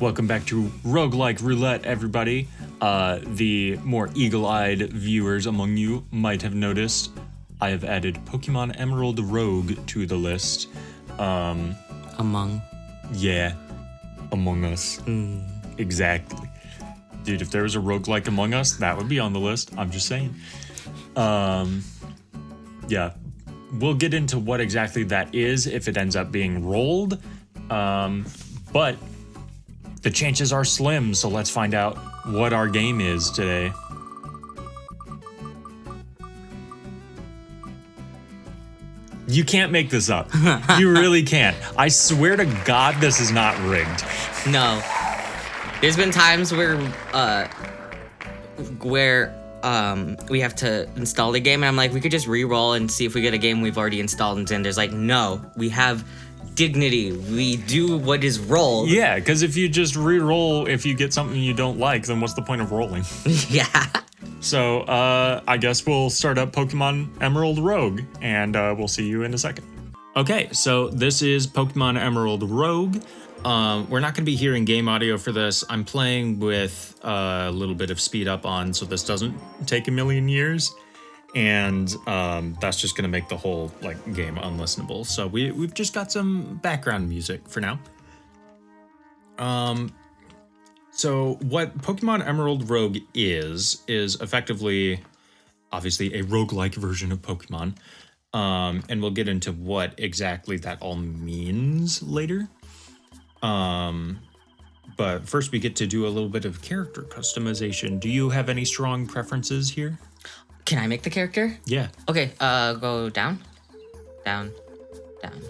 Welcome back to Roguelike Roulette, everybody. The more eagle-eyed viewers among you might have noticed I have added Pokemon Emerald Rogue to the list. Among? Yeah, Among Us. Exactly. Dude, if there was a roguelike Among Us, that would be on the list. I'm just saying. Yeah, we'll get into what exactly that is if it ends up being rolled. But the chances are slim, so let's find out what our game is today. You can't make this up. You really can't. I swear to God, this is not rigged. No. There's been times where we have to install the game, and I'm like, we could just re-roll and see if we get a game we've already installed. And Xander's like, no, we have dignity. We do what is rolled. Yeah, because if you just re-roll, if you get something you don't like, then what's the point of rolling? Yeah. So, I guess we'll start up Pokemon Emerald Rogue, and we'll see you in a second. Okay, so this is Pokemon Emerald Rogue. We're not going to be hearing game audio for this. I'm playing with a little bit of speed up on, so this doesn't take a million years. And that's just going to make the whole game unlistenable. So we've just got some background music for now. So what Pokemon Emerald Rogue is effectively, obviously, a roguelike version of Pokemon. And we'll get into what exactly that all means later. But first we get to do a little bit of character customization. Do you have any strong preferences here? Can I make the character? Yeah. Okay, go down. Down. Down.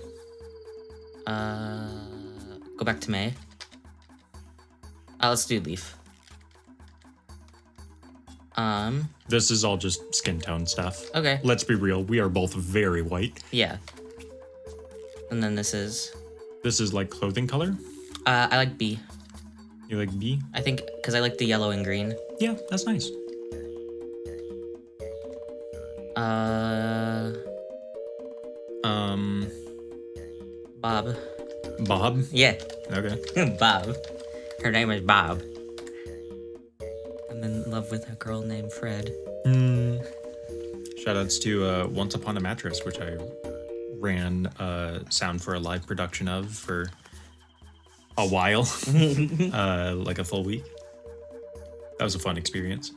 Go back to May. Let's do Leaf. This is all just skin tone stuff. Okay. Let's be real, we are both very white. Yeah. And then this is like clothing color? I like B. You like B? I think because I like the yellow and green. Yeah, that's nice. Bob. Bob? Yeah. Okay. Bob. Her name is Bob. I'm in love with a girl named Fred. Shoutouts to Once Upon a Mattress, which I ran sound for a live production of for a while, like a full week. That was a fun experience.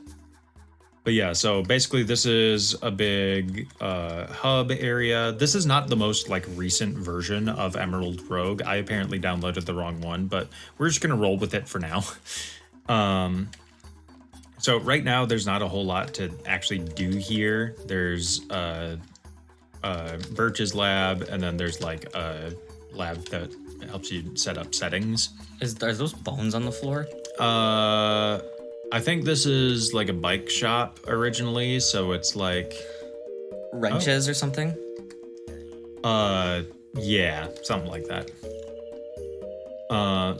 But yeah, so basically this is a big hub area. This is not the most recent version of Emerald Rogue. I apparently downloaded the wrong one, but we're just gonna roll with it for now. So right now there's not a whole lot to actually do here. There's Birch's lab, and then there's a lab that helps you set up settings. Are those bones on the floor? I think this is a bike shop originally, so it's wrenches or something? Yeah, something like that.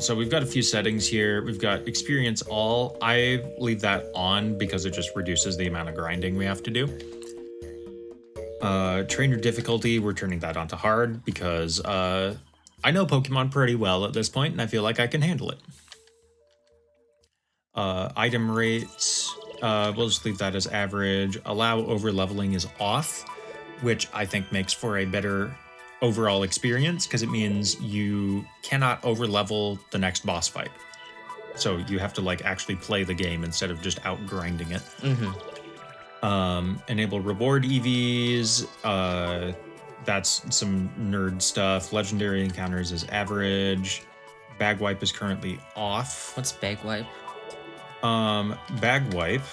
So we've got a few settings here. We've got experience all. I leave that on because it just reduces the amount of grinding we have to do. Trainer difficulty, we're turning that on to hard because I know Pokemon pretty well at this point, and I feel like I can handle it. Item rates, we'll just leave that as average. Allow over leveling is off, which I think makes for a better overall experience because it means you cannot over level the next boss fight. So you have to actually play the game instead of just out grinding it. Enable reward EVs. That's some nerd stuff. Legendary encounters is average. Bag wipe is currently off. What's bag wipe? Bag wipe.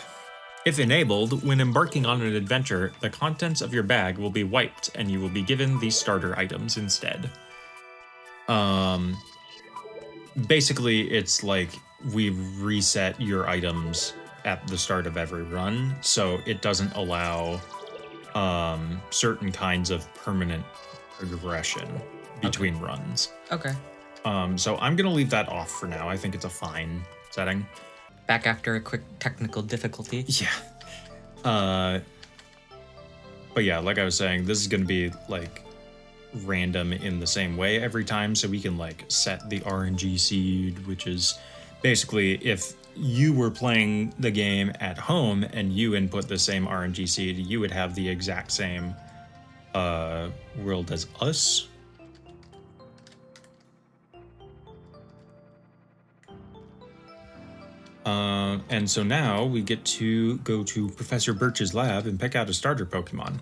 If enabled, when embarking on an adventure, the contents of your bag will be wiped and you will be given these starter items instead. Basically, it's we reset your items at the start of every run, so it doesn't allow certain kinds of permanent progression between runs. Okay. So I'm gonna leave that off for now. I think it's a fine setting. Back after a quick technical difficulty. Yeah. But yeah, like I was saying, this is gonna be random in the same way every time. So we can like set the RNG seed, which is basically if you were playing the game at home and you input the same RNG seed, you would have the exact same world as us. And so now we get to go to Professor Birch's lab and pick out a starter Pokemon.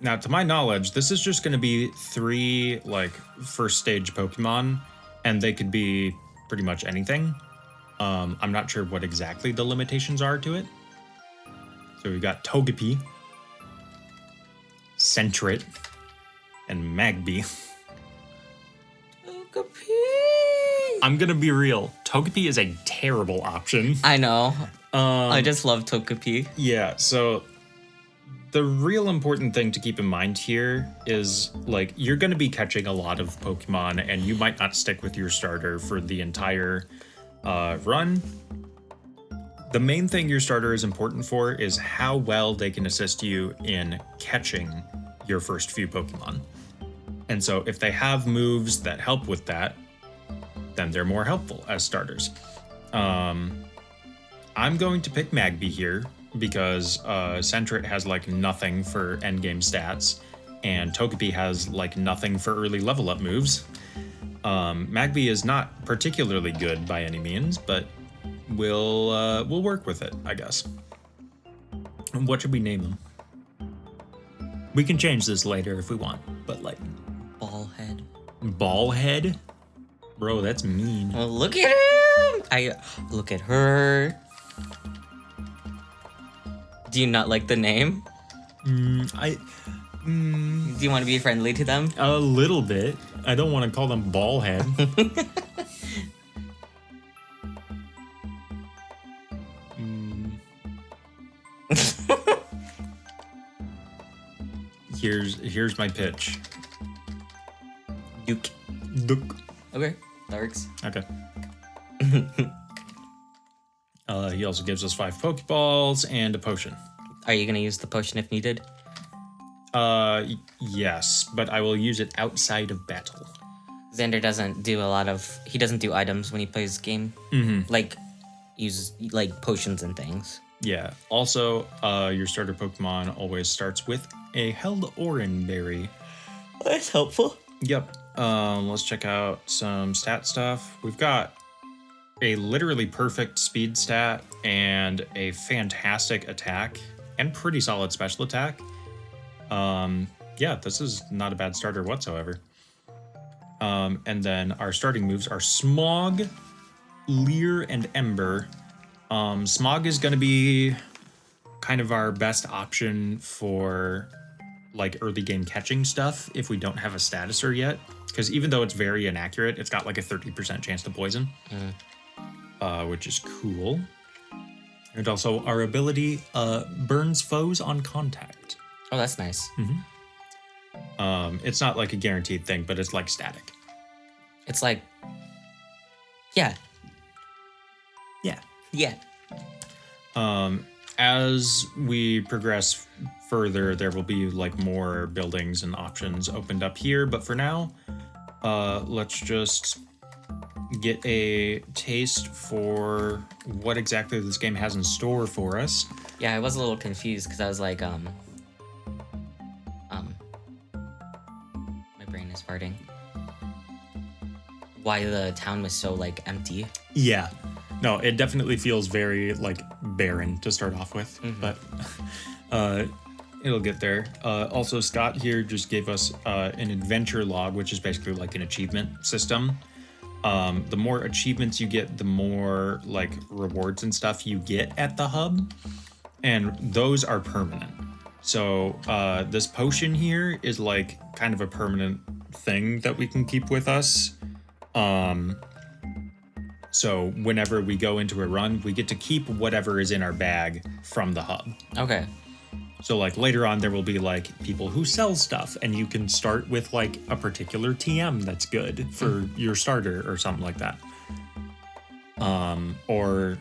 Now, to my knowledge, this is just going to be 3 like first stage Pokemon, and they could be pretty much anything. I'm not sure what exactly the limitations are to it. So we've got Togepi, Sentret, and Magby. Togepi! I'm gonna be real. Togepi is a terrible option. I know. I just love Togepi. Yeah, so the real important thing to keep in mind here is, like, you're going to be catching a lot of Pokemon, and you might not stick with your starter for the entire run. The main thing your starter is important for is how well they can assist you in catching your first few Pokemon. And so if they have moves that help with that, then they're more helpful as starters. I'm going to pick Magby here because Sentret has like nothing for endgame stats, and Togepi has like nothing for early level up moves. Magby is not particularly good by any means, but we'll work with it, I guess. What should we name him? We can change this later if we want, but like Ballhead. Ballhead? Bro, that's mean. Well, look at him! Look at her. Do you not like the name? Do you want to be friendly to them? A little bit. I don't want to call them Ballhead. Here's my pitch. Duke. Okay, that works. Okay. He also gives us 5 Pokeballs and a potion. Are you gonna use the potion if needed? Yes, but I will use it outside of battle. Xander doesn't do he doesn't do items when he plays the game. Like, use like potions and things. Yeah. Also, your starter Pokemon always starts with a held Oran Berry. That's helpful. Yep. Let's check out some stat stuff. We've got a literally perfect speed stat and a fantastic attack and pretty solid special attack. Yeah, this is not a bad starter whatsoever. And then our starting moves are Smog, Leer, and Ember. Smog is going to be kind of our best option for like early game catching stuff if we don't have a statuser yet, because even though it's very inaccurate, it's got like a 30% chance to poison, which is cool. And also our ability burns foes on contact. Oh, that's nice. It's not like a guaranteed thing, but it's like static. It's like, yeah. As we progress further, there will be like more buildings and options opened up here, but for now, let's just get a taste for what exactly this game has in store for us. Yeah, I was a little confused because I was like, my brain is farting. Why the town was so like empty. Yeah. No, it definitely feels very like barren to start off with, but it'll get there. Also, Scott here just gave us an adventure log, which is basically like an achievement system. The more achievements you get, the more like rewards and stuff you get at the hub, and those are permanent. So this potion here is like kind of a permanent thing that we can keep with us. So whenever we go into a run, we get to keep whatever is in our bag from the hub. Okay. So like later on, there will be like people who sell stuff, and you can start with like a particular TM that's good for your starter or something like that. Or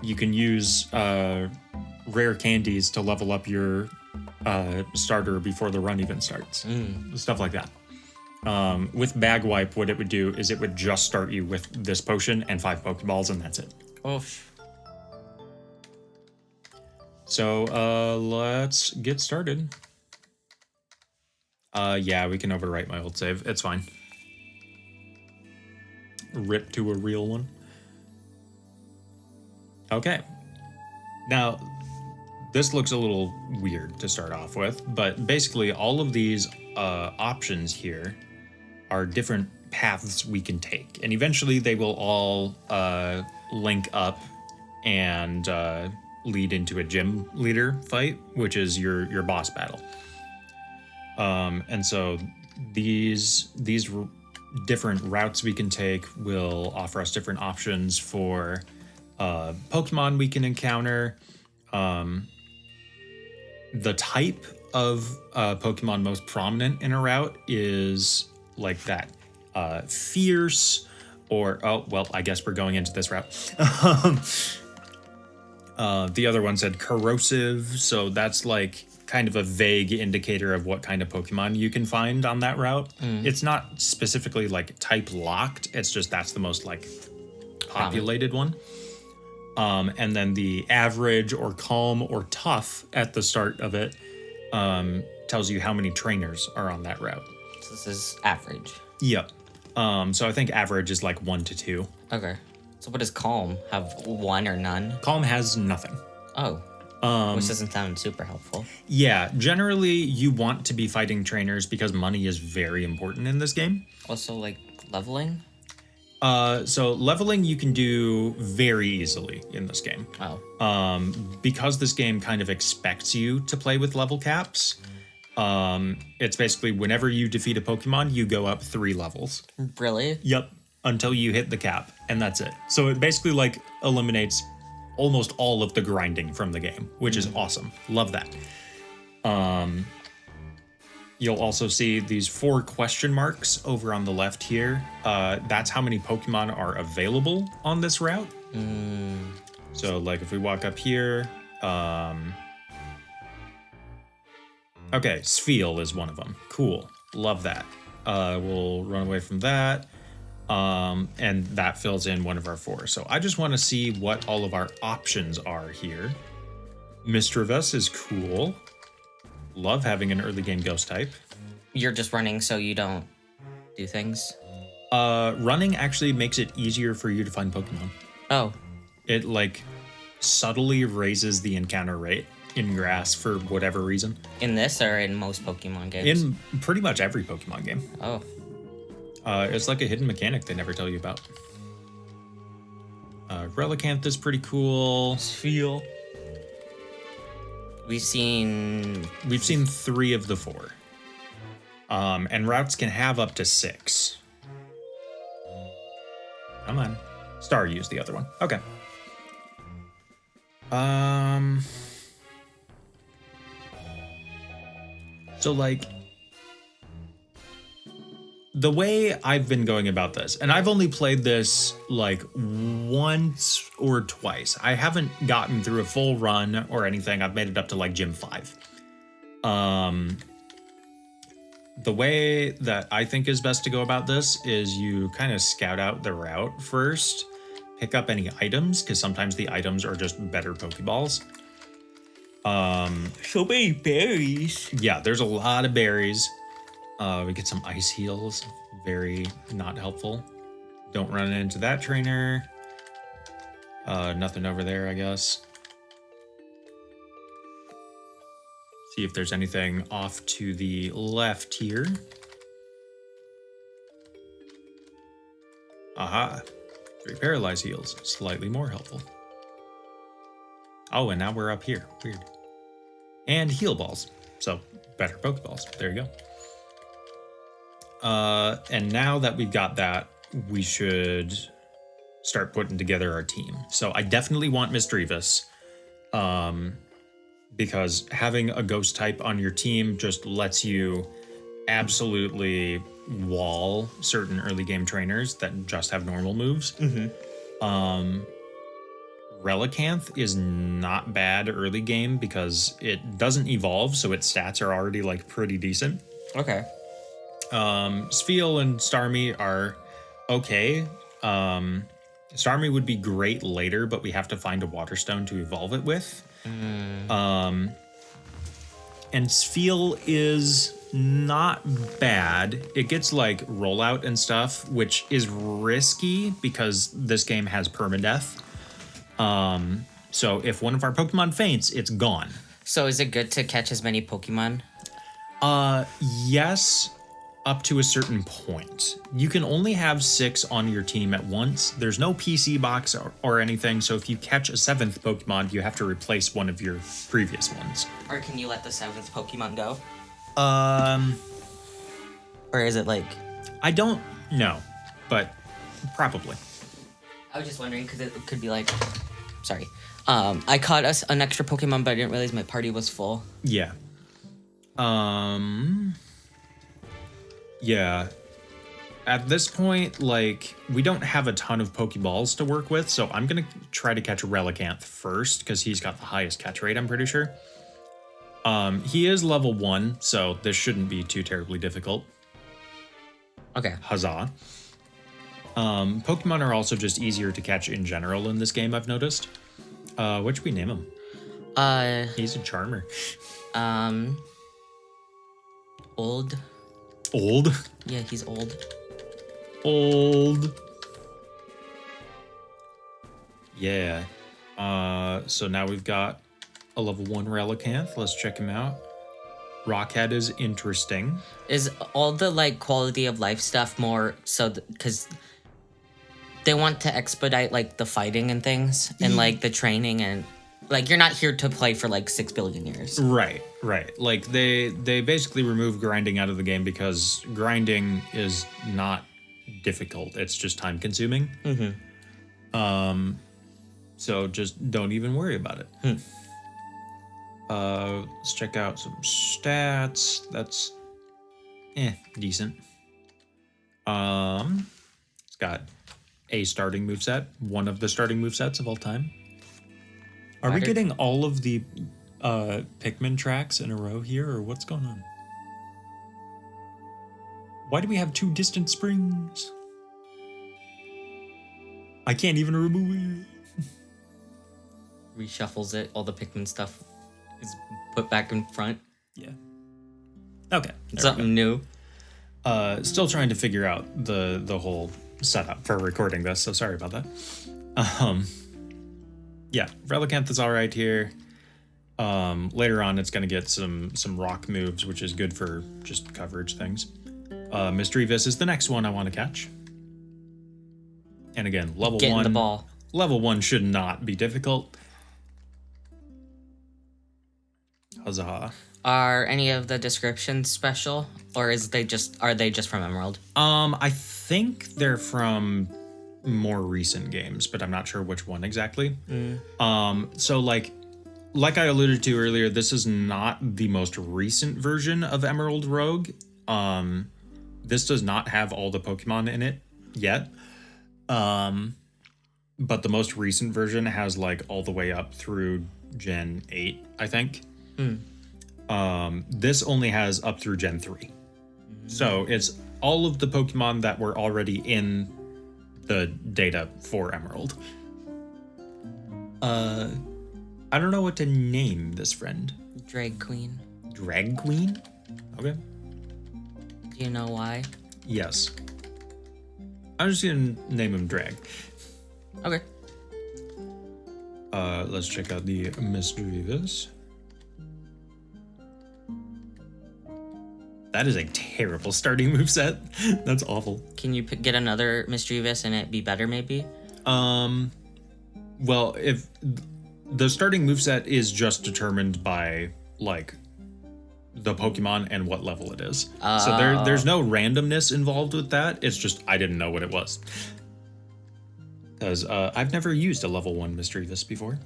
you can use rare candies to level up your starter before the run even starts. Stuff like that. With Bag Wipe, what it would do is it would just start you with this potion and 5 Pokeballs, and that's it. Oof. So let's get started. Yeah, we can overwrite my old save. It's fine. Rip to a real one. Okay. Now, this looks a little weird to start off with, but basically all of these options here are different paths we can take, and eventually they will all link up and lead into a gym leader fight, which is your boss battle. And so these different routes we can take will offer us different options for Pokemon we can encounter. The type of Pokemon most prominent in a route is like that fierce, or I guess we're going into this route. The other one said corrosive, so that's like kind of a vague indicator of what kind of Pokemon you can find on that route. It's not specifically like type locked, it's just that's the most like populated one. And then the average or calm or tough at the start of it tells you how many trainers are on that route. So this is average. Yep. So I think average is like 1 to 2. Okay. So what does calm have? 1 or none? Calm has nothing. Oh. Which doesn't sound super helpful. Yeah, generally you want to be fighting trainers because money is very important in this game. Also, like leveling? So leveling you can do very easily in this game. Oh. Because this game kind of expects you to play with level caps. It's basically whenever you defeat a Pokemon, you go up 3 levels. Really? Yep, until you hit the cap, and that's it. So it basically like eliminates almost all of the grinding from the game, which is awesome. Love that. You'll also see these 4 question marks over on the left here. That's how many Pokemon are available on this route. So like if we walk up here, okay, Spheal is one of them. Cool, love that. We'll run away from that. And that fills in one of our 4. So I just want to see what all of our options are here. Mischievous is cool. Love having an early game ghost type. You're just running so you don't do things? Running actually makes it easier for you to find Pokemon. Oh. It like subtly raises the encounter rate in grass for whatever reason. In this or in most Pokemon games? In pretty much every Pokemon game. Oh. It's like a hidden mechanic they never tell you about. Relicanth is pretty cool. Spheal. We've seen 3 of the 4. And routes can have up to 6. Come on. Staryu's the other one. Okay. So like the way I've been going about this, and I've only played this like once or twice. I haven't gotten through a full run or anything. I've made it up to like Gym 5. The way that I think is best to go about this is you kind of scout out the route first, pick up any items, because sometimes the items are just better Pokeballs. so many berries. Yeah, there's a lot of berries. We get some ice heals, very not helpful. Don't run into that trainer. Nothing over there, I guess. See if there's anything off to the left here. Aha, 3 paralyze heals, slightly more helpful. Oh, and now we're up here, weird. And heal balls, so better Pokeballs, there you go. And now that we've got that, we should start putting together our team. So I definitely want Mischievous, because having a ghost type on your team just lets you absolutely wall certain early game trainers that just have normal moves. Relicanth is not bad early game because it doesn't evolve, so its stats are already like pretty decent. Okay. Spheal and Starmie are okay. Starmie would be great later, but we have to find a Waterstone to evolve it with. And Spheal is not bad. It gets like rollout and stuff, which is risky because this game has permadeath. So if one of our Pokemon faints, it's gone. So is it good to catch as many Pokemon? Yes, up to a certain point. You can only have 6 on your team at once. There's no PC box or anything, so if you catch a 7th Pokemon, you have to replace one of your previous ones. Or can you let the 7th Pokemon go? Or is it like... I don't know, but probably. I was just wondering, because it could be like... Sorry. I caught us an extra Pokemon, but I didn't realize my party was full. Yeah. Yeah. At this point, like, we don't have a ton of Pokeballs to work with, so I'm gonna try to catch Relicanth first, because he's got the highest catch rate, I'm pretty sure. He is level 1, so this shouldn't be too terribly difficult. Okay. Huzzah. Pokemon are also just easier to catch in general in this game, I've noticed. What should we name him? He's a charmer. Old. Old? Yeah, he's old. Old. Yeah. So now we've got a level 1 Relicanth. Let's check him out. Rockhead is interesting. Is all the like quality of life stuff more so because they want to expedite like the fighting and things and like the training and like you're not here to play for like 6 billion years. Right. Like they basically remove grinding out of the game because grinding is not difficult. It's just time consuming. So just don't even worry about it. Let's check out some stats. That's decent. It's got a starting moveset, one of the starting movesets of all time. Are we getting all of the Pikmin tracks in a row here, or what's going on? Why do we have 2 distant springs? I can't even remove it. Reshuffles it, all the Pikmin stuff is put back in front. Yeah. Okay. Something new. Still trying to figure out the whole setup for recording this, so sorry about that. Yeah, Relicanth is all right here. Later on, it's going to get some rock moves, which is good for just coverage things. Misdreavus is the next one I want to catch. And again, level 1. Getting the ball. Level 1 should not be difficult. Huzzah. Are any of the descriptions special, or are they just from Emerald? I think they're from more recent games, but I'm not sure which one exactly. So like I alluded to earlier, this is not the most recent version of Emerald Rogue. This does not have all the Pokemon in it yet. But the most recent version has like all the way up through Gen 8, I think. This only has up through Gen 3. So it's all of the Pokemon that were already in the data for Emerald. I don't know what to name this friend. Drag Queen. Drag Queen? Okay. Do you know why? Yes. I'm just gonna name him Drag. Okay. Let's check out the Misdreavus. That is a terrible starting moveset. That's awful. Can you get another Misdreavus and it be better, maybe? Well, if the starting moveset is just determined by like the Pokemon and what level it is. So there's no randomness involved with that. It's just I didn't know what it was. Because I've never used a level 1 Misdreavus before.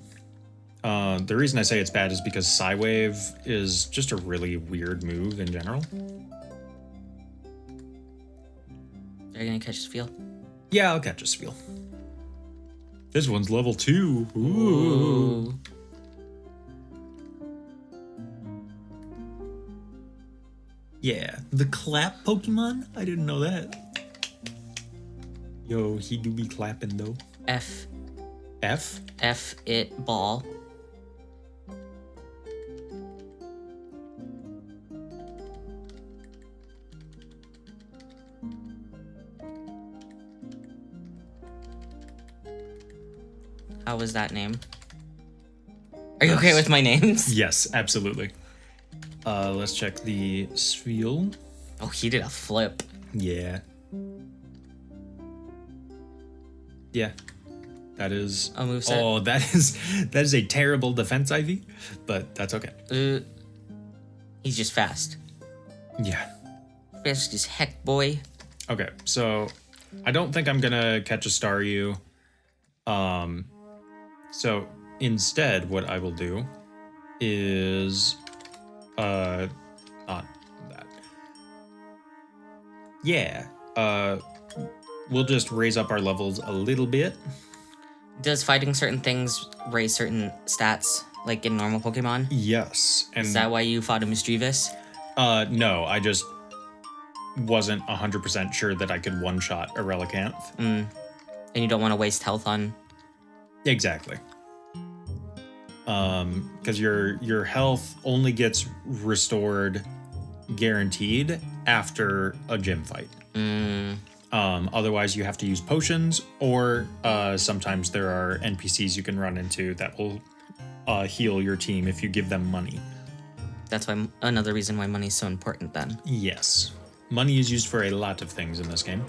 The reason I say it's bad is because Psywave is just a really weird move in general. Are you gonna catch Spheal? Yeah, I'll catch a Spheal. This one's level 2. Ooh. Yeah, the clap Pokemon? I didn't know that. Yo, he do be clapping though. F. F? F it ball. How was that name? Are you okay with my names? Yes, absolutely. Let's check the Spheal. Oh, he did a flip. Yeah. Yeah. That is A moveset? Oh, that is a terrible defense IV, but that's okay. He's just fast. Yeah. Fast as heck, boy. Okay, so I don't think I'm gonna catch a Staryu. So instead, what I will do is, not that. Yeah, we'll just raise up our levels a little bit. Does fighting certain things raise certain stats, like in normal Pokemon? Yes. And Is that why you fought a Mischievous? no, I just wasn't 100% sure that I could one-shot a Relicanth. And you don't want to waste health on... Exactly. Because your health only gets restored guaranteed after a gym fight. Otherwise, you have to use potions, or sometimes there are NPCs you can run into that will heal your team if you give them money. That's why another reason why money is so important then. Yes. Money is used for a lot of things in this game.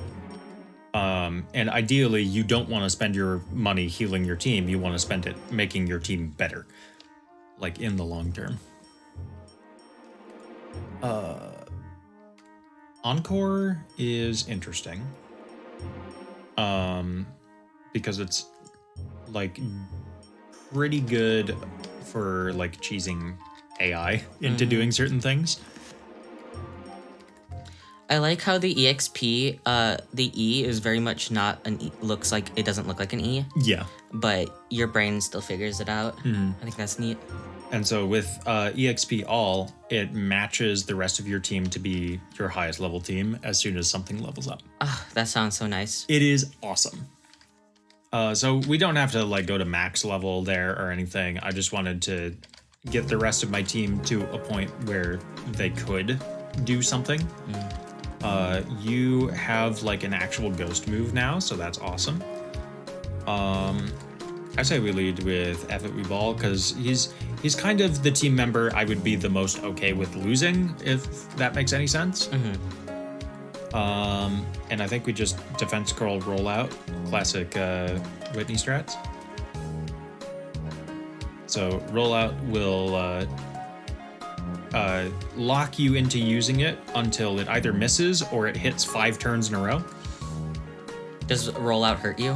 And ideally, you don't want to spend your money healing your team. You want to spend it making your team better, like in the long term. Encore is interesting. Because it's like pretty good for like cheesing AI into doing certain things. I like how the EXP, the E is very much not an E. Looks like it doesn't look like an E. Yeah. But your brain still figures it out. I think that's neat. And so with EXP All, it matches the rest of your team to be your highest level team as soon as something levels up. Ah, that sounds so nice. It is awesome. So we don't have to like go to max level there or anything. I just wanted to get the rest of my team to a point where they could do something. You have like an actual ghost move now, so that's awesome. I say we lead with Effort We Ball because he's kind of the team member I would be the most okay with losing, if that makes any sense. And I think we just defense curl roll out, classic Whitney strats. So rollout will lock you into using it until it either misses or it hits 5 turns in a row. Does rollout hurt you?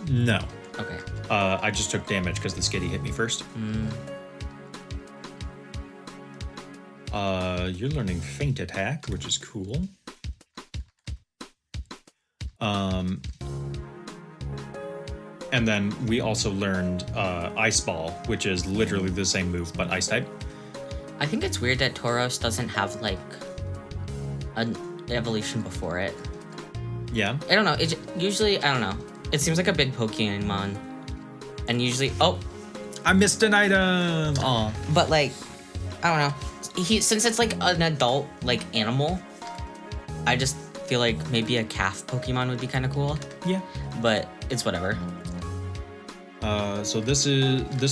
No. Okay. I just took damage because the skitty hit me first. You're learning Feint Attack, which is cool. And then we also learned Ice Ball, which is literally the same move, but Ice type. I think it's weird that Tauros doesn't have like an evolution before it. Yeah. I don't know. It usually, I don't know. It seems like a big Pokemon. And usually, I missed an item. Aw. But like, I don't know. Since it's like an adult like animal, I just feel like maybe a calf Pokemon would be kind of cool. Yeah. But it's whatever. So this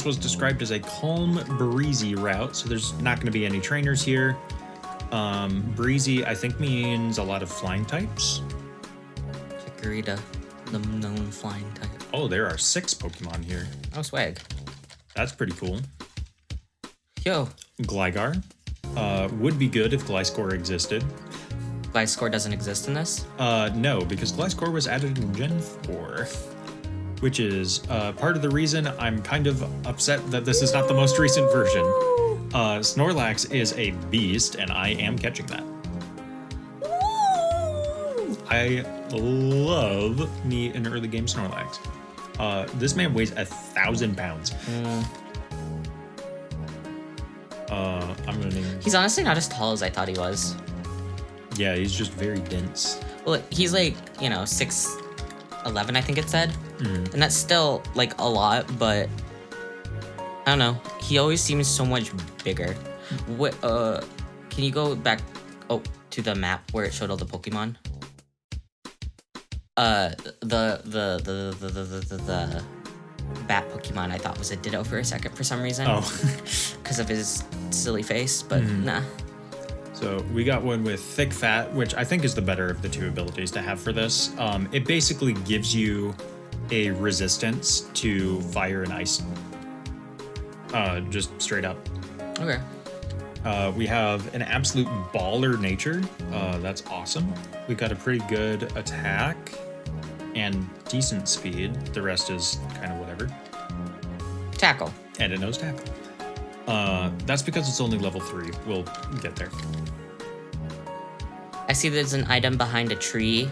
was described as a calm, breezy route. So there's not going to be any trainers here. Breezy, I think, means a lot of flying types. Chikorita, the known flying type. Oh, there are 6 Pokemon here. Oh, swag. That's pretty cool. Yo. Gligar. Would be good if Gliscor existed. Gliscor doesn't exist in this? No, because Gliscor was added in Gen 4. Which is part of the reason I'm kind of upset that this is not the most recent version. Snorlax is a beast, and I am catching that. I love me an early game Snorlax. This man weighs 1,000 pounds. I'm running. He's honestly not as tall as I thought he was. Yeah, he's just very dense. Well, he's like, 6'11", I think it said. And that's still like a lot, but I don't know. He always seems so much bigger. What? Can you go back? To the map where it showed all the Pokemon. The bat Pokemon I thought was a Ditto for a second for some reason. Oh, because of his silly face, but nah. So we got one with Thick Fat, which I think is the better of the two abilities to have for this. It basically gives you a resistance to fire and ice. Just straight up. Okay. We have an absolute baller nature. That's awesome. We got a pretty good attack and decent speed. The rest is kind of whatever. Tackle. And it knows tackle. That's because it's only level 3. We'll get there. I see there's an item behind a tree,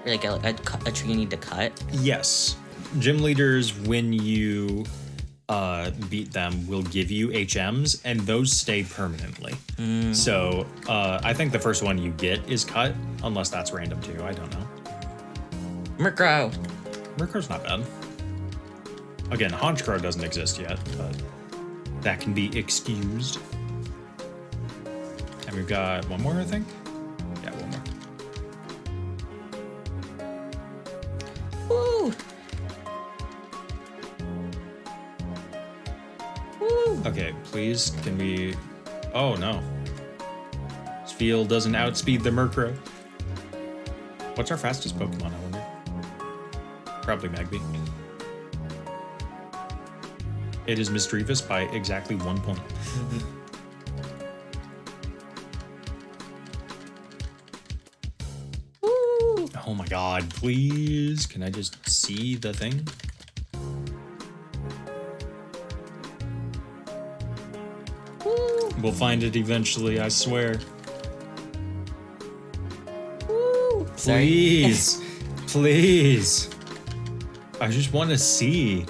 or like a tree you need to cut. Yes. Gym leaders, when you beat them, will give you HMs, and those stay permanently. So I think the first one you get is cut, unless that's random too. I don't know. Murkrow. Murkrow's not bad. Again, Honchkrow doesn't exist yet, but that can be excused. And we've got one more, I think. Yeah, one more. Woo! Woo! Okay, please, can we... Oh, no. Spheal doesn't outspeed the Murkrow. What's our fastest Pokemon, I wonder? Probably Magby. It is Misdreavus by exactly 1 point. Woo! Oh my god, please. Can I just see the thing? Woo! We'll find it eventually, I swear. Woo! Please. Please. I just want to see.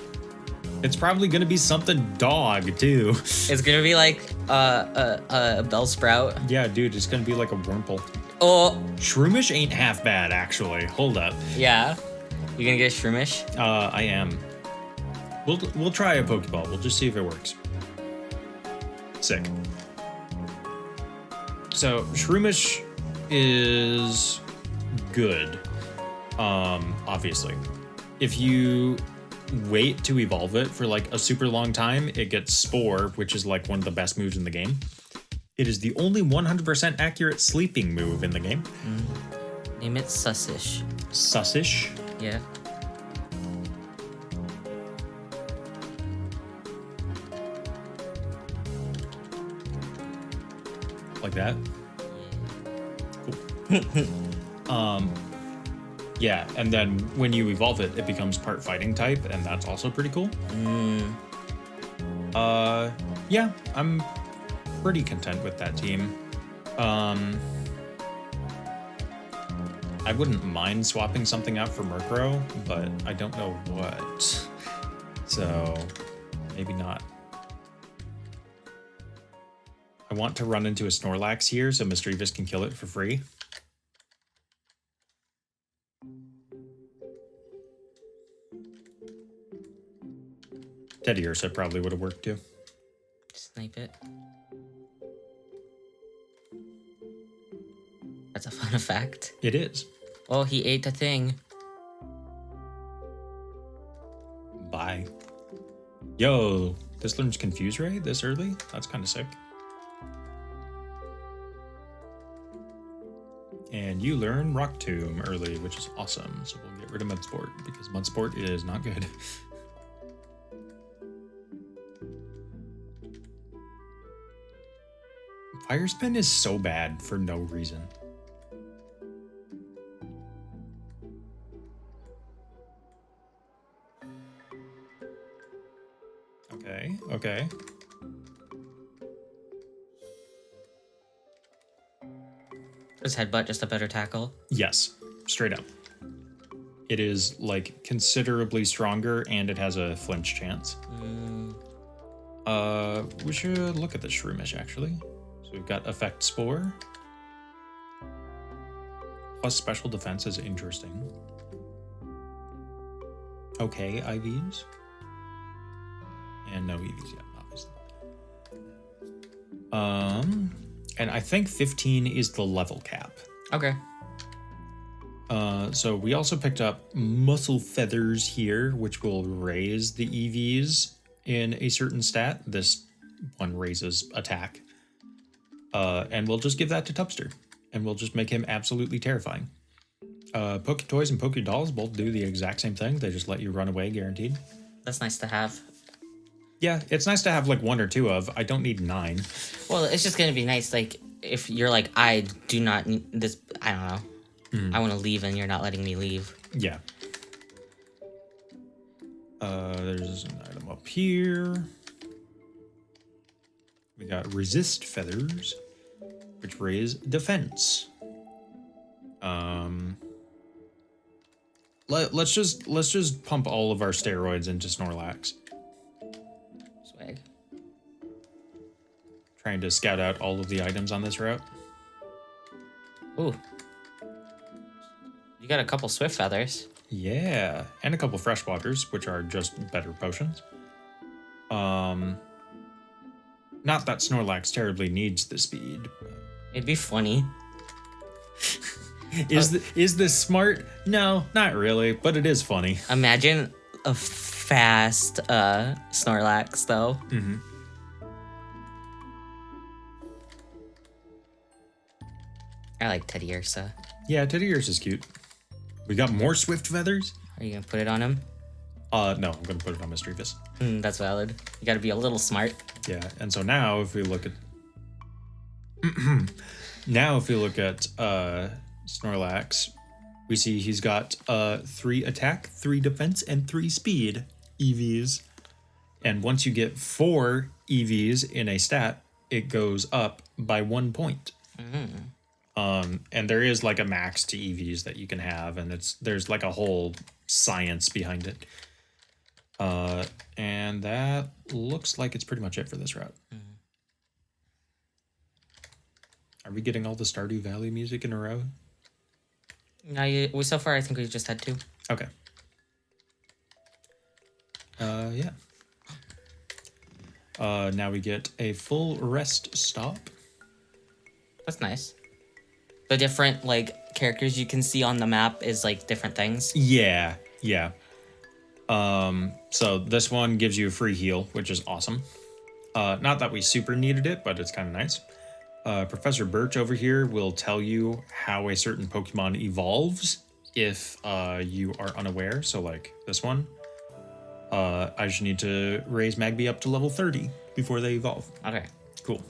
It's probably gonna be something dog too. It's gonna be like a Bellsprout. Yeah, dude, it's gonna be like a Wurmple. Oh, Shroomish ain't half bad, actually. Hold up. yeah. You gonna get a Shroomish? I am. We'll try a Pokeball. We'll just see if it works. Sick. So Shroomish is good. Obviously, if you wait to evolve it for like a super long time, it gets Spore, which is like one of the best moves in the game. It is the only 100% accurate sleeping move in the game. Name it Sussish. Sussish? Yeah. Like that? Cool. Yeah, and then when you evolve it, it becomes part fighting type, and that's also pretty cool. Yeah, I'm pretty content with that team. I wouldn't mind swapping something out for Murkrow, but I don't know what. So, maybe not. I want to run into a Snorlax here so Misdreavus can kill it for free. Teddiursa probably would have worked too. Snipe it. That's a fun effect. It is. Oh, he ate the thing. Bye. Yo, this learns Confuse Ray this early? That's kind of sick. And you learn Rock Tomb early, which is awesome. So we'll get rid of Mudsport because Mudsport is not good. Fire Spin is so bad for no reason. Okay. Is Headbutt just a better tackle? Yes, straight up. It is like considerably stronger, and it has a flinch chance. We should look at the Shroomish actually. So we've got Effect Spore. Plus special defense is interesting. Okay, IVs. And no EVs yet, obviously. And I think 15 is the level cap. Okay. So we also picked up Muscle Feathers here, which will raise the EVs in a certain stat. This one raises attack. And we'll just give that to Tubster. And we'll just make him absolutely terrifying. Poke Toys and Poke Dolls both do the exact same thing. They just let you run away, guaranteed. That's nice to have. Yeah, it's nice to have like 1 or 2 of. I don't need 9. Well, it's just gonna be nice, like, if you're like, I do not need this, I don't know. I want to leave and you're not letting me leave. Yeah. There's an item up here. We got Resist Feathers, which raise defense. Let's just pump all of our steroids into Snorlax. Swag. Trying to scout out all of the items on this route. Ooh. You got a couple Swift Feathers. Yeah, and a couple Freshwaters, which are just better potions. Not that Snorlax terribly needs the speed. It'd be funny. Is this smart? No, not really, but it is funny. Imagine a fast Snorlax, though. Mm-hmm. I like Teddy Ursa. Yeah, Teddiursa is cute. We got more Swift Feathers. Are you gonna put it on him? No, I'm gonna put it on Mischievous. That's valid. You gotta be a little smart. Yeah, and so now if we look at Snorlax, we see he's got 3 attack, 3 defense, and 3 speed EVs. And once you get 4 EVs in a stat, it goes up by 1 point. And there is like a max to EVs that you can have, and there's like a whole science behind it. And that looks like it's pretty much it for this route. Are we getting all the Stardew Valley music in a row? No, so far I think we've just had 2. Okay. Yeah. Now we get a full rest stop. That's nice. The different, like, characters you can see on the map is, like, different things. Yeah. So this one gives you a free heal, which is awesome. Not that we super needed it, but it's kind of nice. Professor Birch over here will tell you how a certain Pokemon evolves if you are unaware. So like this one, I just need to raise Magby up to level 30 before they evolve. Okay. Cool.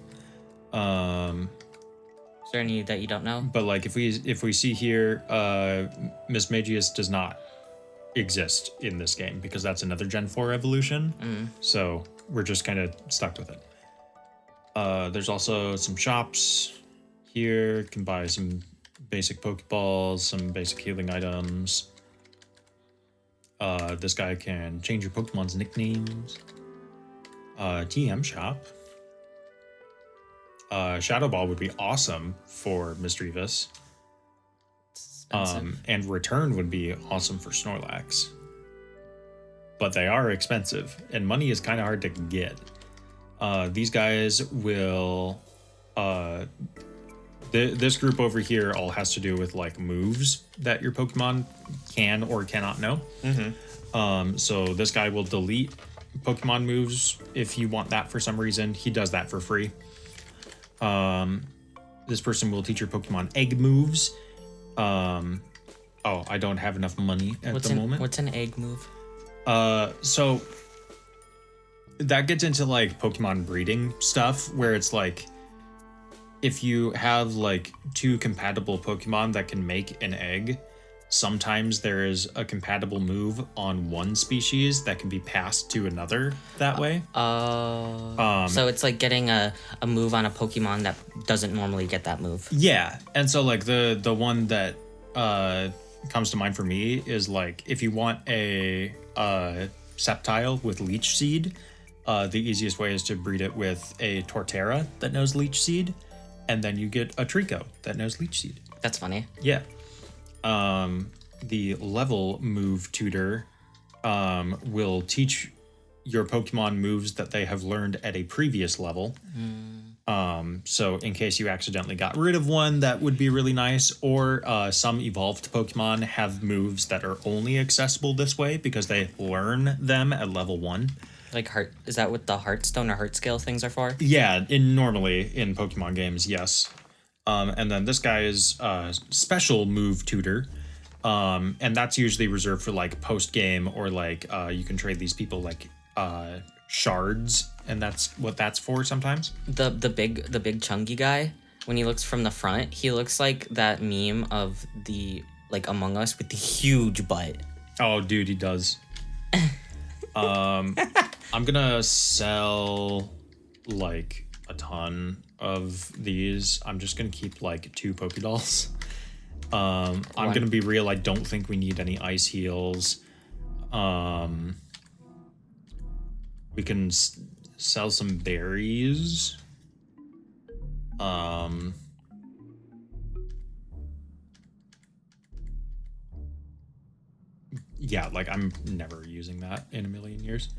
Is there any that you don't know? But like if we see here, Miss Magius does not exist in this game because that's another Gen 4 evolution. So we're just kind of stuck with it. There's also some shops here. You can buy some basic Pokeballs, some basic healing items. This guy can change your Pokemon's nicknames. TM shop. Shadow Ball would be awesome for Misdreavus. And Return would be awesome for Snorlax. But they are expensive, and money is kind of hard to get. These guys will... this group over here all has to do with like moves that your Pokemon can or cannot know. So this guy will delete Pokemon moves if you want that for some reason. He does that for free. This person will teach your Pokemon egg moves. I don't have enough money at the moment. What's an egg move? So that gets into like Pokemon breeding stuff where it's like if you have like 2 compatible Pokemon that can make an egg, sometimes there is a compatible move on one species that can be passed to another that way. So it's like getting a move on a Pokemon that doesn't normally get that move. Yeah, and so like the one that comes to mind for me is like if you want a Sceptile with Leech Seed, the easiest way is to breed it with a Torterra that knows Leech Seed, and then you get a Trico that knows Leech Seed. That's funny. Yeah. The level move tutor will teach your Pokemon moves that they have learned at a previous level. So in case you accidentally got rid of one, that would be really nice. Or some evolved Pokemon have moves that are only accessible this way because they learn them at level 1. Like is that what the Heartstone or Heart Scale things are for? Yeah, normally in Pokemon games, yes. And then this guy is special move tutor. And that's usually reserved for like post game or like you can trade these people like shards, and that's what that's for sometimes. The big chunky guy, when he looks from the front, he looks like that meme of the like Among Us with the huge butt. Oh, dude, he does. I'm gonna sell like a ton of these. I'm just gonna keep like 2 Pokédolls. I'm gonna be real. I don't think we need any ice heals. We can sell some berries. Yeah, like I'm never using that in a million years.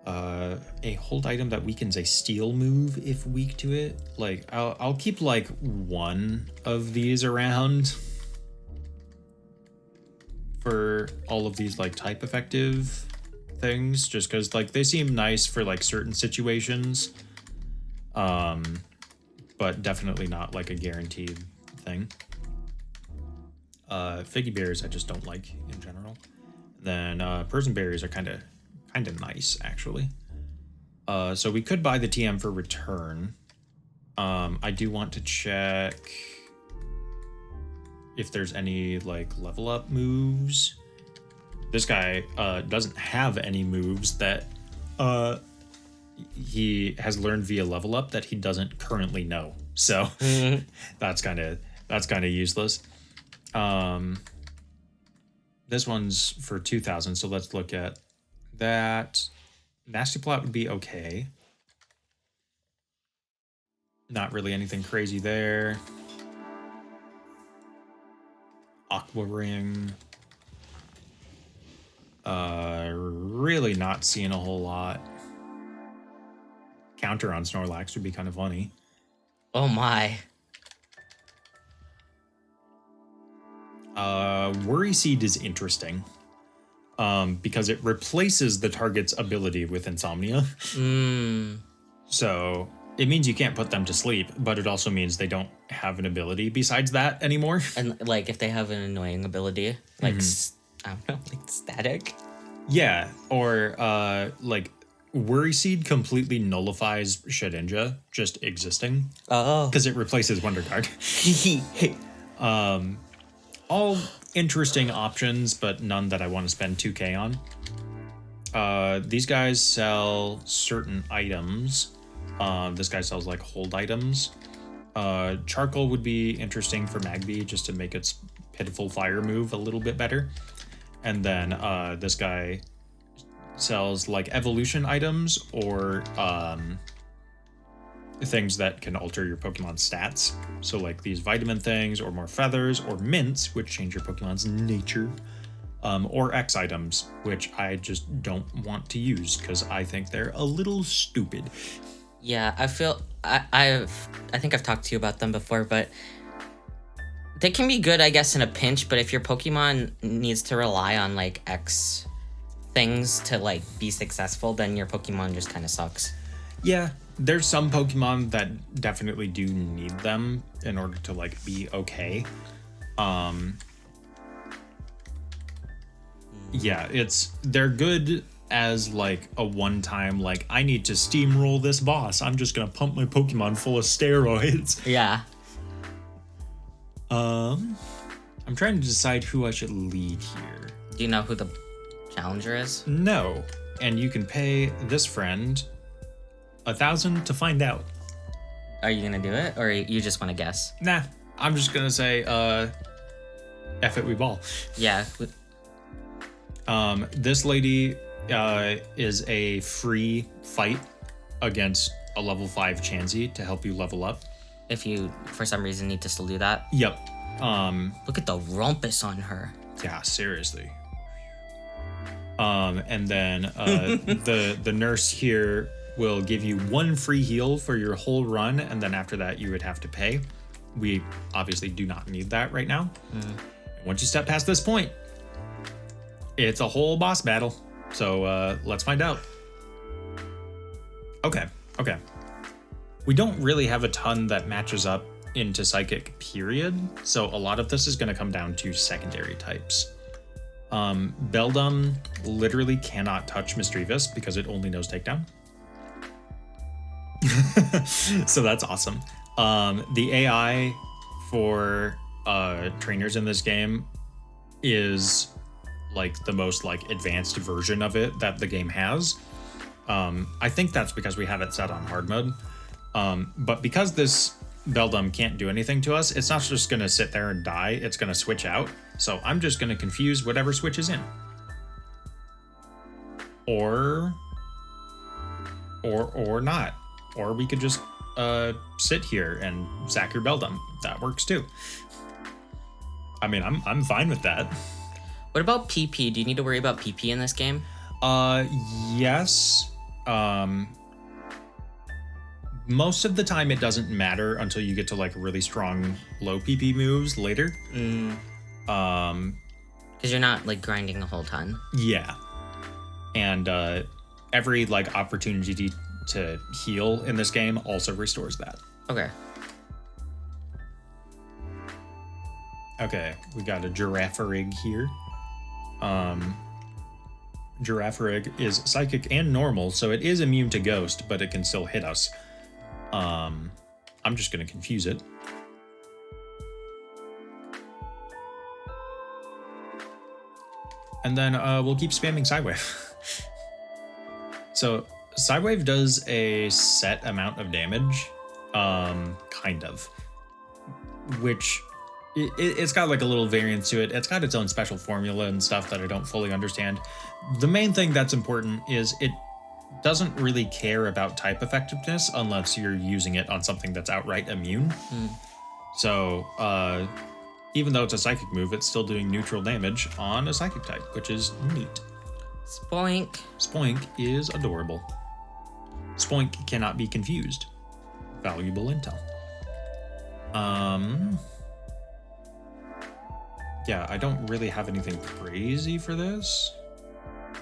A hold item that weakens a steel move if weak to it. Like I'll keep like 1 of these around for all of these like type effective things, just because like they seem nice for like certain situations, but definitely not like a guaranteed thing. Figgy berries I just don't like in general. Then person berries are kind of nice actually. So we could buy the TM for return. I do want to check if there's any like level up moves. This guy doesn't have any moves that he has learned via level up that he doesn't currently know. So that's kind of useless. This one's for 2,000, so let's look at that. Nasty Plot would be okay. Not really anything crazy there. Aqua Ring. Really not seeing a whole lot. Counter on Snorlax would be kind of funny. Oh my. Worry Seed is interesting. Because it replaces the target's ability with Insomnia. So it means you can't put them to sleep, but it also means they don't have an ability besides that anymore. And like if they have an annoying ability, like I don't know, like static. Yeah, or like Worry Seed completely nullifies Shedinja just existing. Oh. Because it replaces Wonder Guard. All interesting options, but none that I want to spend 2K on. These guys sell certain items. This guy sells like hold items. Charcoal would be interesting for Magby just to make its pitiful fire move a little bit better. And then this guy sells like evolution items or things that can alter your Pokemon's stats. So like these vitamin things or more feathers or mints, which change your Pokemon's nature. Or X items, which I just don't want to use because I think they're a little stupid. Yeah, I feel I think I've talked to you about them before, but they can be good, I guess, in a pinch. But if your Pokemon needs to rely on like X things to like be successful, then your Pokemon just kind of sucks. Yeah, there's some Pokemon that definitely do need them in order to like be okay. Yeah, they're good as like a one-time, like, I need to steamroll this boss. I'm just gonna pump my Pokemon full of steroids. Yeah. I'm trying to decide who I should lead here. Do you know who the challenger is? No, and you can pay this friend 1,000 to find out. Are you gonna do it, or you just want to guess? Nah, I'm just gonna say, F it, we ball. Yeah. This lady is a free fight against a level 5 Chansey to help you level up. If you, for some reason, need to still do that. Yep. Look at the rumpus on her. Yeah, seriously. And then the nurse here will give you 1 free heal for your whole run, and then after that you would have to pay. We obviously do not need that right now. Once you step past this point, it's a whole boss battle. So let's find out. Okay. We don't really have a ton that matches up into Psychic, period. So a lot of this is going to come down to secondary types. Beldum literally cannot touch Misdreavus because it only knows Takedown. So that's awesome. The AI for trainers in this game is like the most like advanced version of it that the game has. I think that's because we have it set on hard mode. But because this Beldum can't do anything to us, it's not just going to sit there and die. It's going to switch out. So I'm just going to confuse whatever switches in. Or not. Or we could just sit here and sack your Beldum. That works too. I mean, I'm fine with that. What about PP? Do you need to worry about PP in this game? Yes. Most of the time it doesn't matter until you get to like really strong low PP moves later. Because you're not like grinding a whole ton. Yeah. And every like opportunity to heal in this game also restores that. Okay. Okay, we got a Giraffarig here. Giraffarig is psychic and normal, so it is immune to ghost, but it can still hit us. I'm just gonna confuse it. And then we'll keep spamming Sidewave. So Sidewave does a set amount of damage, kind of, which it's got like a little variance to it. It's got its own special formula and stuff that I don't fully understand. The main thing that's important is it doesn't really care about type effectiveness unless you're using it on something that's outright immune. So even though it's a psychic move, it's still doing neutral damage on a psychic type, which is neat. Spoink. Spoink is adorable. Spoink cannot be confused. Valuable intel. Yeah, I don't really have anything crazy for this.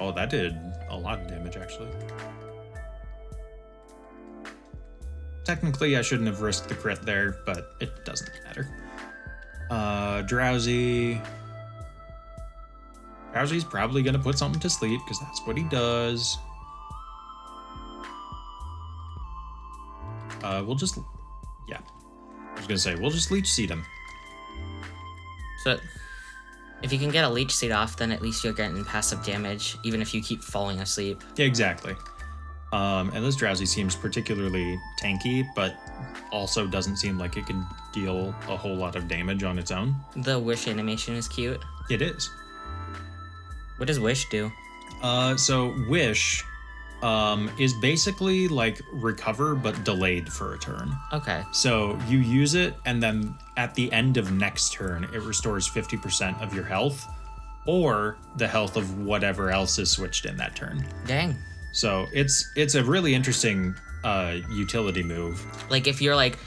Oh, that did a lot of damage, actually. Technically, I shouldn't have risked the crit there, but it doesn't matter. Drowsy. Drowsy's probably gonna put something to sleep, because that's what he does. We'll just... Yeah. I was gonna say, we'll just Leech Seed him. So, if you can get a Leech Seed off, then at least you're getting passive damage, even if you keep falling asleep. Yeah, exactly. And this Drowsy seems particularly tanky, but also doesn't seem like it can deal a whole lot of damage on its own. The Wish animation is cute. It is. What does Wish do? So Wish is basically like recover, but delayed for a turn. Okay. So you use it, and then at the end of next turn, it restores 50% of your health, or the health of whatever else is switched in that turn. Dang. So it's a really interesting utility move. Like if you're like,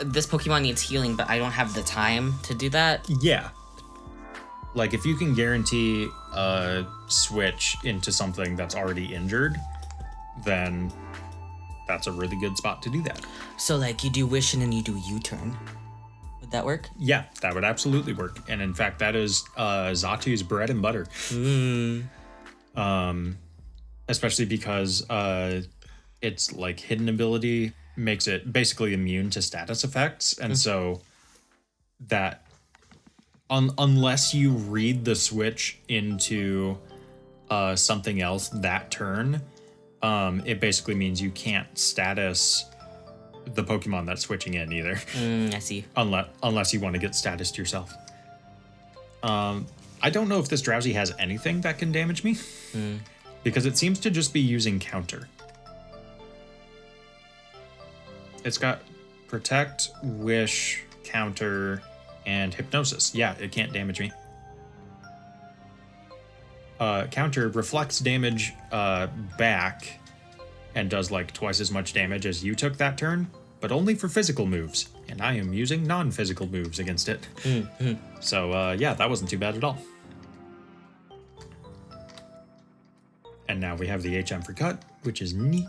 this Pokemon needs healing, but I don't have the time to do that. Yeah. Like if you can guarantee a switch into something that's already injured, then that's a really good spot to do that. So like you do Wish and then you do U-turn. Would that work? Yeah, that would absolutely work. And in fact, that is Zatu's bread and butter. Especially because its like hidden ability makes it basically immune to status effects. And so that unless you read the switch into something else that turn, it basically means you can't status the Pokemon that's switching in either. I see. Unless you want to get statused yourself. I don't know if this Drowsy has anything that can damage me, because it seems to just be using counter. It's got protect, wish, counter, and hypnosis. Yeah, it can't damage me. Counter reflects damage back and does like twice as much damage as you took that turn, but only for physical moves. And I am using non-physical moves against it. So yeah, that wasn't too bad at all. And now we have the HM for cut, which is neat.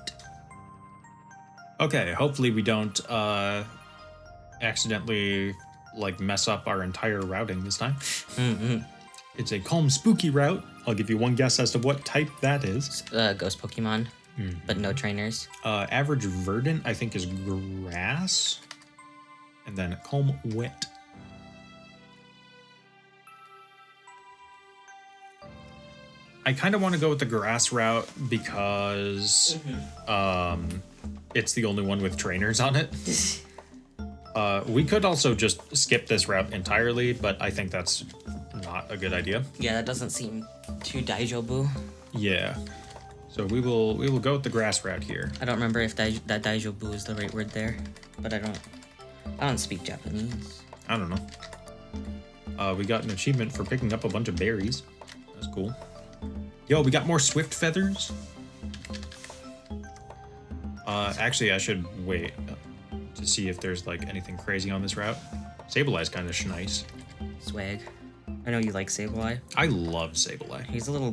Okay, hopefully we don't accidentally like mess up our entire routing this time. It's a calm, spooky route. I'll give you one guess as to what type that is. Ghost Pokemon, but no trainers. Average Verdant, I think, is grass. And then calm, wet. I kind of want to go with the grass route because it's the only one with trainers on it. We could also just skip this route entirely, but I think that's not a good idea. Yeah, that doesn't seem too Daijobu. Yeah. So we will go with the grass route here. I don't remember if that Daijobu is the right word there, but I don't speak Japanese. I don't know. We got an achievement for picking up a bunch of berries. That's cool. Yo, we got more Swift Feathers. Actually, I should wait to see if there's like anything crazy on this route. Sableye's kind of nice. Swag. I know you like Sableye. I love Sableye. He's a little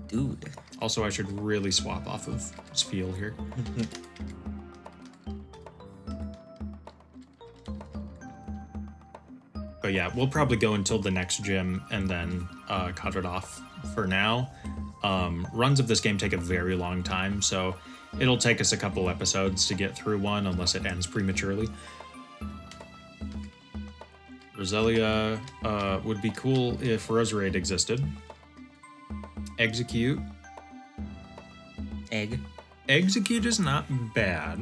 dude. Also, I should really swap off of Spheal here. But yeah, we'll probably go until the next gym and then cut it off for now. Runs of this game take a very long time, so it'll take us a couple episodes to get through one unless it ends prematurely. Roselia would be cool if Roserade existed. Execute. Execute is not bad.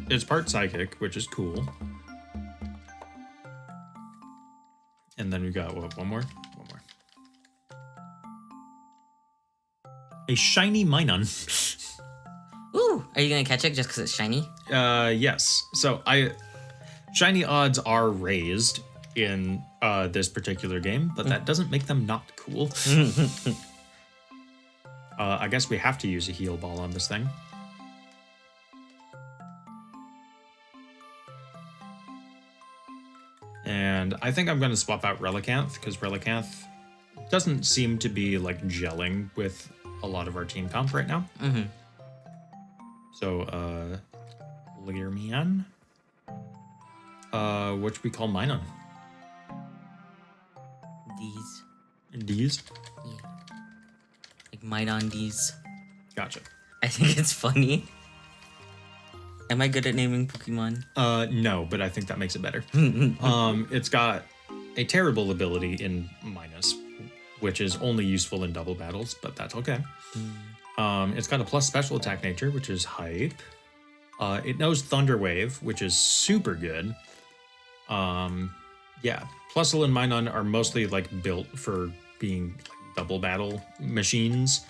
It's part psychic, which is cool. And then we got, what, one more? One more. A shiny Minun. Ooh, are you gonna catch it just because it's shiny? Yes. So shiny odds are raised in this particular game, but that doesn't make them not cool. I guess we have to use a heal ball on this thing. And I think I'm going to swap out Relicanth, because Relicanth doesn't seem to be like gelling with a lot of our team comp right now. So, Learmian, which we call Minun. These? Yeah. Like Minun. Gotcha. I think it's funny. Am I good at naming Pokemon? No, but I think that makes it better. It's got a terrible ability in Minus, which is only useful in double battles, but that's okay. It's got a plus special attack nature, which is hype. It knows Thunder Wave, which is super good. Yeah, Plusle and Minun are mostly like built for being like, double battle machines.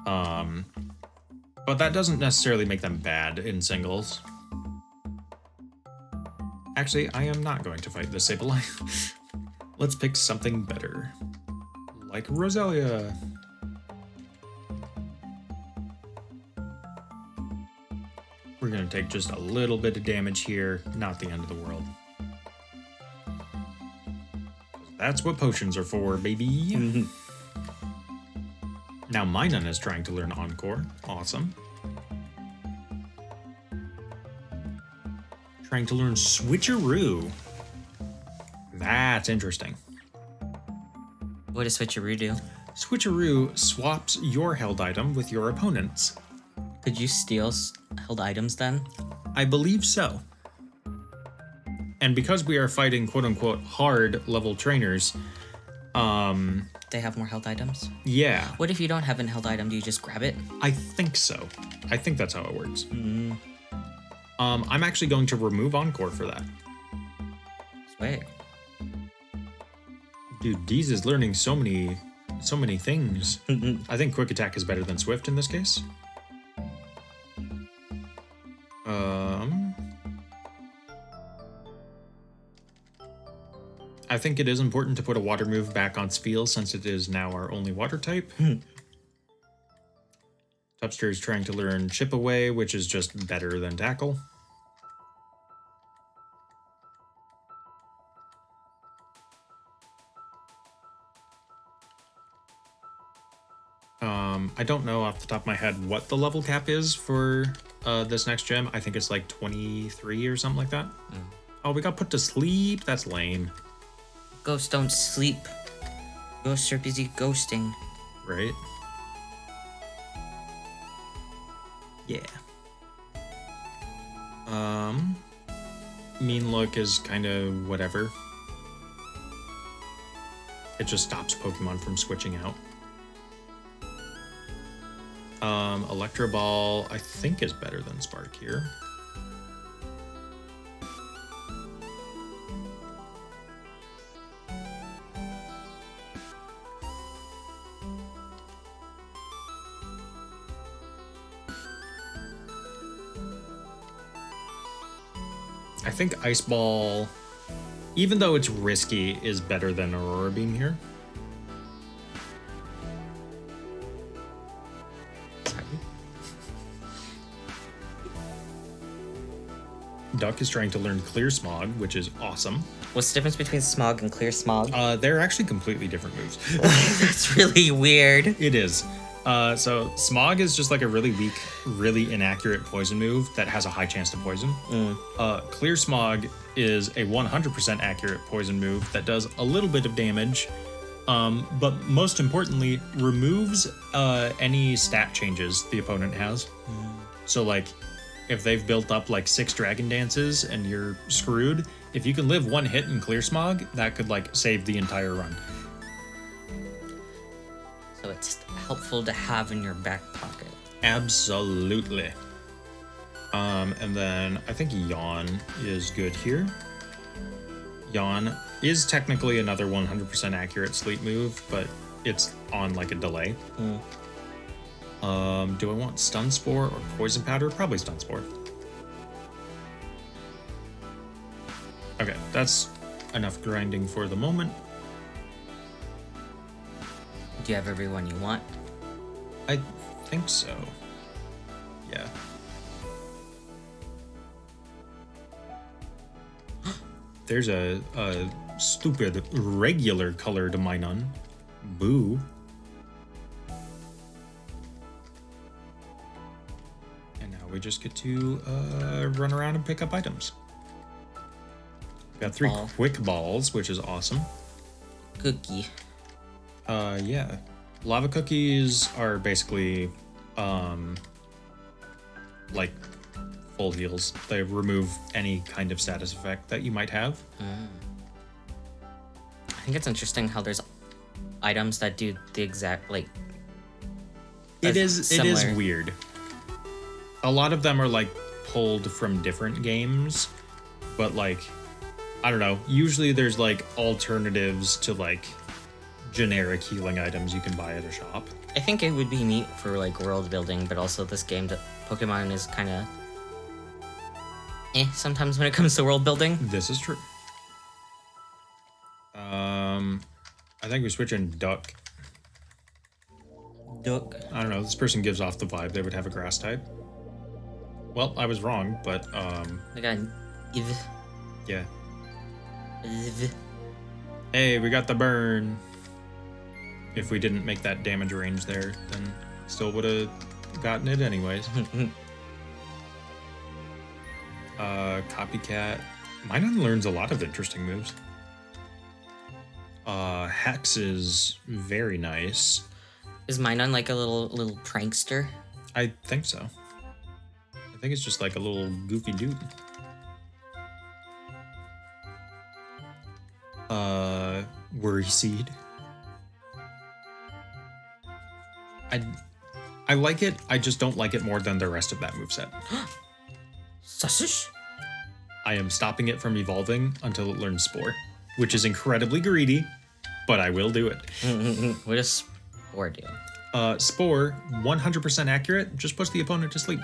But that doesn't necessarily make them bad in singles. Actually, I am not going to fight this Sableye. Let's pick something better. Like Roselia. We're going to take just a little bit of damage here, not the end of the world. That's what potions are for, baby. Now Minun is trying to learn Encore. Awesome. Trying to learn Switcheroo. That's interesting. What does Switcheroo do? Switcheroo swaps your held item with your opponent's. Could you steal held items then? I believe so. And because we are fighting quote-unquote hard level trainers, They have more held items? yeah, What if you don't have an held item? Do you just grab it? I think so. I think that's how it works. I'm actually going to remove Encore for that. Sweet. Dude, Deez is learning so many things. I think Quick Attack is better than Swift in this case. I think it is important to put a water move back on Spheal since it is now our only water type. Tupster is trying to learn Chip Away, which is just better than Tackle. I don't know off the top of my head what the level cap is for this next gym. I think it's like 23 or something like that. Oh, we got put to sleep? That's lame. Ghosts don't sleep. Ghosts are busy ghosting. Right? Yeah. Mean Look is kind of whatever. It just stops Pokemon from switching out. Electro Ball, I think, is better than Spark here. I think Ice Ball, even though it's risky, is better than Aurora Beam here. Duck is trying to learn Clear Smog, which is awesome. What's the difference between Smog and Clear Smog? They're actually completely different moves. That's really weird. It is. So Smog is just like a really weak, really inaccurate poison move that has a high chance to poison. Clear Smog is a 100% accurate poison move that does a little bit of damage, but most importantly, removes any stat changes the opponent has. So like, if they've built up like 6 Dragon Dances and you're screwed, if you can live one hit in Clear Smog, that could like save the entire run. So it's helpful to have in your back pocket. Absolutely. And then I think Yawn is good here. Yawn is technically another 100% accurate sleep move, but it's on like a delay. Do I want Stun Spore or Poison Powder? Probably Stun Spore. Okay, that's enough grinding for the moment. Do you have everyone you want? I think so. Yeah. There's a stupid regular color to Minun. Boo. And now we just get to run around and pick up items. We got 3 quick balls, which is awesome. Cookie. Yeah. Lava cookies are basically, like full heals. They remove any kind of status effect that you might have. I think it's interesting how there's items that do the exact, like... It is weird. A lot of them are, like, pulled from different games, but, like, I don't know. Usually there's, like, alternatives to, like, generic healing items you can buy at a shop. I think it would be neat for like world building, but also this game that Pokemon is kind of sometimes when it comes to world building. This is true. I think we're switching Duck. Duck. I don't know. This person gives off the vibe they would have a grass type. Well, I was wrong, but I got Iv. Yeah. Iv. Hey, we got the burn. If we didn't make that damage range there, then still would have gotten it anyways. Copycat. Minun learns a lot of interesting moves. Hex is very nice. Is Minun like a little prankster? I think so. I think it's just like a little goofy dude. Worry Seed. I like it, I just don't like it more than the rest of that moveset. Sussish? I am stopping it from evolving until it learns Spore, which is incredibly greedy, but I will do it. What does Spore do? Spore, 100% accurate, just puts the opponent to sleep.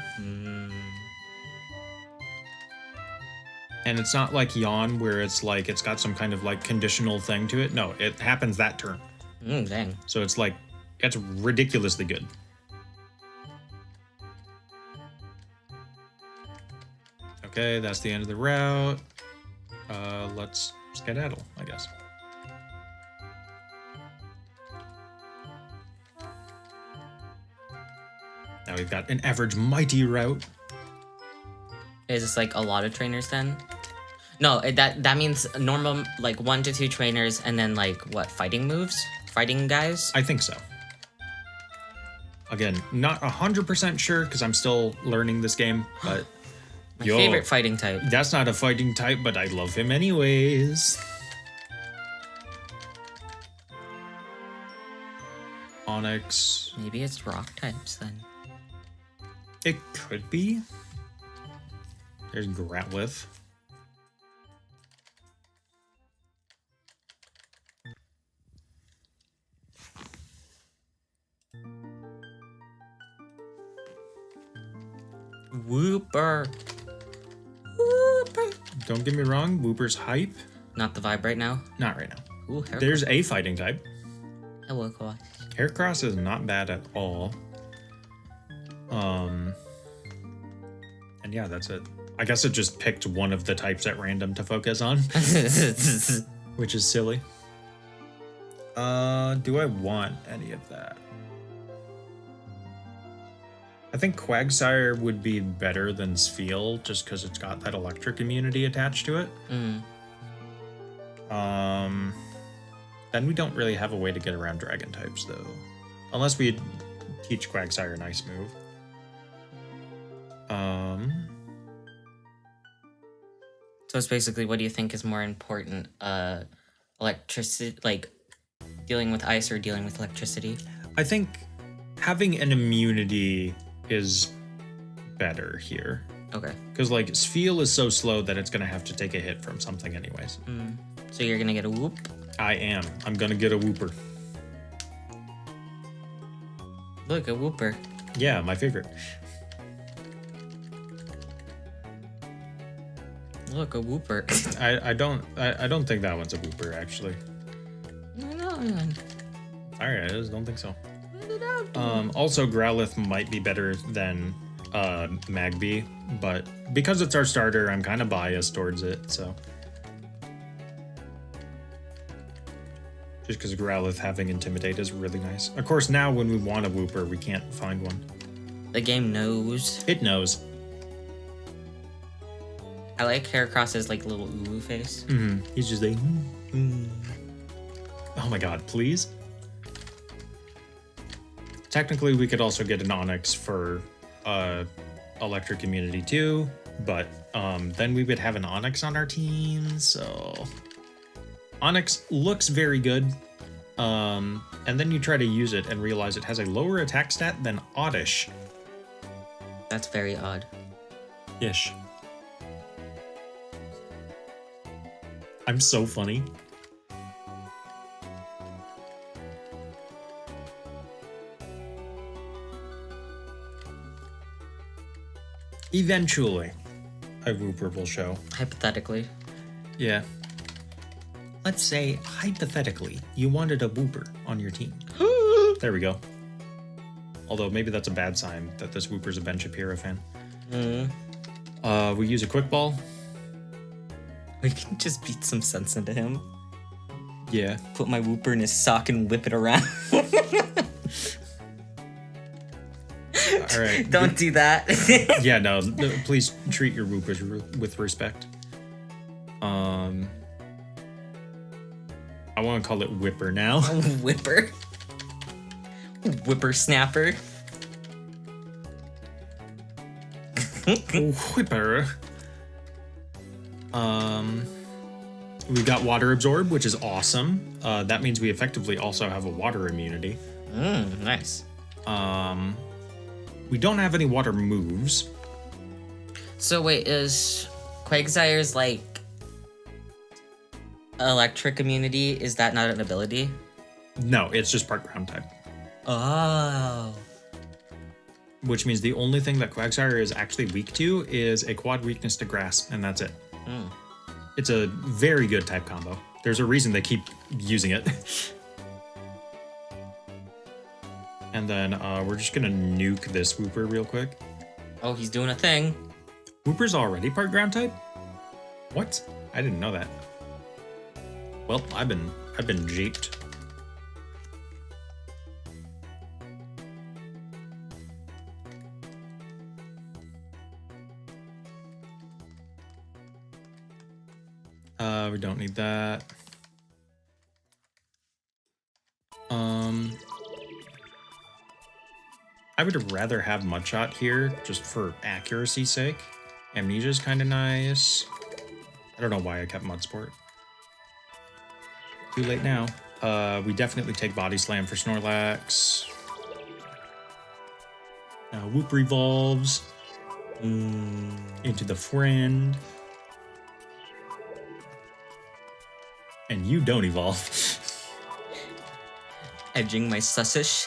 And it's not like Yawn, where it's like it's got some kind of like conditional thing to it. No, it happens that turn. Dang. So it's like, it's ridiculously good. Okay, that's the end of the route. Let's skedaddle, I guess. Now we've got an average mighty route. Is this like a lot of trainers then? No, that means normal, like 1 to 2 trainers, and then like what, fighting moves? Fighting guys? I think so. Again, not 100% sure because I'm still learning this game, but My favorite fighting type. That's not a fighting type, but I love him anyways. Onyx. Maybe it's rock types then. It could be. There's Growlithe. Wooper. Wooper. Don't get me wrong, Wooper's hype. Not the vibe right now. Not right now. Ooh, Heracross. There's a fighting type. Hello, Kawhi. Heracross is not bad at all. And yeah, that's it. I guess it just picked one of the types at random to focus on, which is silly. Do I want any of that? I think Quagsire would be better than Spheal just because it's got that electric immunity attached to it. Then we don't really have a way to get around dragon types though. Unless we teach Quagsire an ice move. So it's basically, what do you think is more important? Electricity, like dealing with ice or dealing with electricity? I think having an immunity is better here. Okay. Because like Spheal is so slow that it's gonna have to take a hit from something anyways. So you're gonna get a whoop? I am. I'm gonna get a Wooper. Look, a whooper. Yeah, my favorite. Look, a whooper. I don't think that one's a Wooper actually. No. Alright, I just don't think so. Also, Growlithe might be better than Magby, but because it's our starter, I'm kind of biased towards it, so. Just because Growlithe having Intimidate is really nice. Of course, now when we want a Wooper, we can't find one. The game knows. It knows. I like Heracross's like little ooh face. He's just like, Oh my god, please? Technically, we could also get an Onyx for electric immunity too, but then we would have an Onyx on our team, so... Onyx looks very good, and then you try to use it and realize it has a lower attack stat than Oddish. That's very odd. Ish. I'm so funny. Eventually, a Wooper will show. Hypothetically. Yeah. Let's say, hypothetically, you wanted a Wooper on your team. There we go. Although maybe that's a bad sign that this Wooper's a Ben Shapiro fan. We use a Quick Ball. We can just beat some sense into him. Yeah. Put my whooper in his sock and whip it around. All right. Don't do that. Yeah, no. Please treat your Woopers with respect. I want to call it Whipper now. Whipper. Whippersnapper. Whipper. We got Water Absorb, which is awesome. That means we effectively also have a water immunity. Nice. We don't have any water moves. So wait, is Quagsire's like electric immunity, is that not an ability? No, it's just part ground type. Oh. Which means the only thing that Quagsire is actually weak to is a quad weakness to grass, and that's it. It's a very good type combo. There's a reason they keep using it. And then we're just gonna nuke this Wooper real quick. Oh, he's doing a thing. Wooper's already part ground type? What? I didn't know that. Well, I've been jeeped. We don't need that. I would rather have Mudshot here just for accuracy's sake. Amnesia's kind of nice. I don't know why I kept Mudsport. Too late now. We definitely take Body Slam for Snorlax. Whoop revolves into the friend. And you don't evolve. Edging my sussish.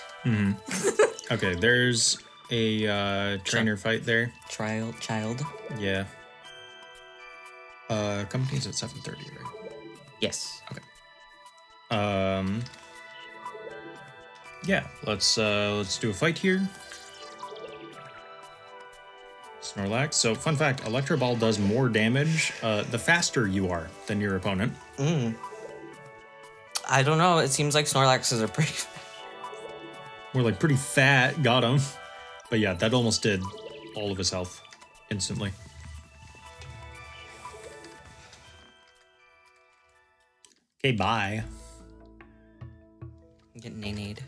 Okay, there's a trainer fight there. Child. Yeah. Company's at 7:30, right? Yes. Okay. Yeah, let's do a fight here. Snorlax. So, fun fact, Electro Ball does more damage the faster you are than your opponent. I don't know. It seems like Snorlaxes are pretty. We're like pretty fat. Got him. But yeah, that almost did all of his health instantly. Okay, bye. I'm getting nade.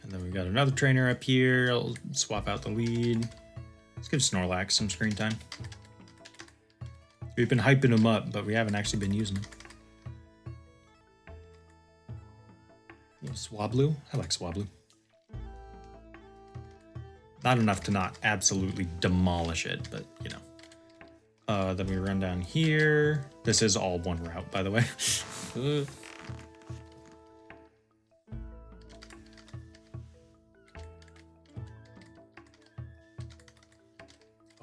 And then we got another trainer up here. I'll swap out the lead. Let's give Snorlax some screen time. We've been hyping him up, but we haven't actually been using him. Swablu? I like Swablu. Not enough to not absolutely demolish it, but you know. Then we run down here. This is all one route, by the way.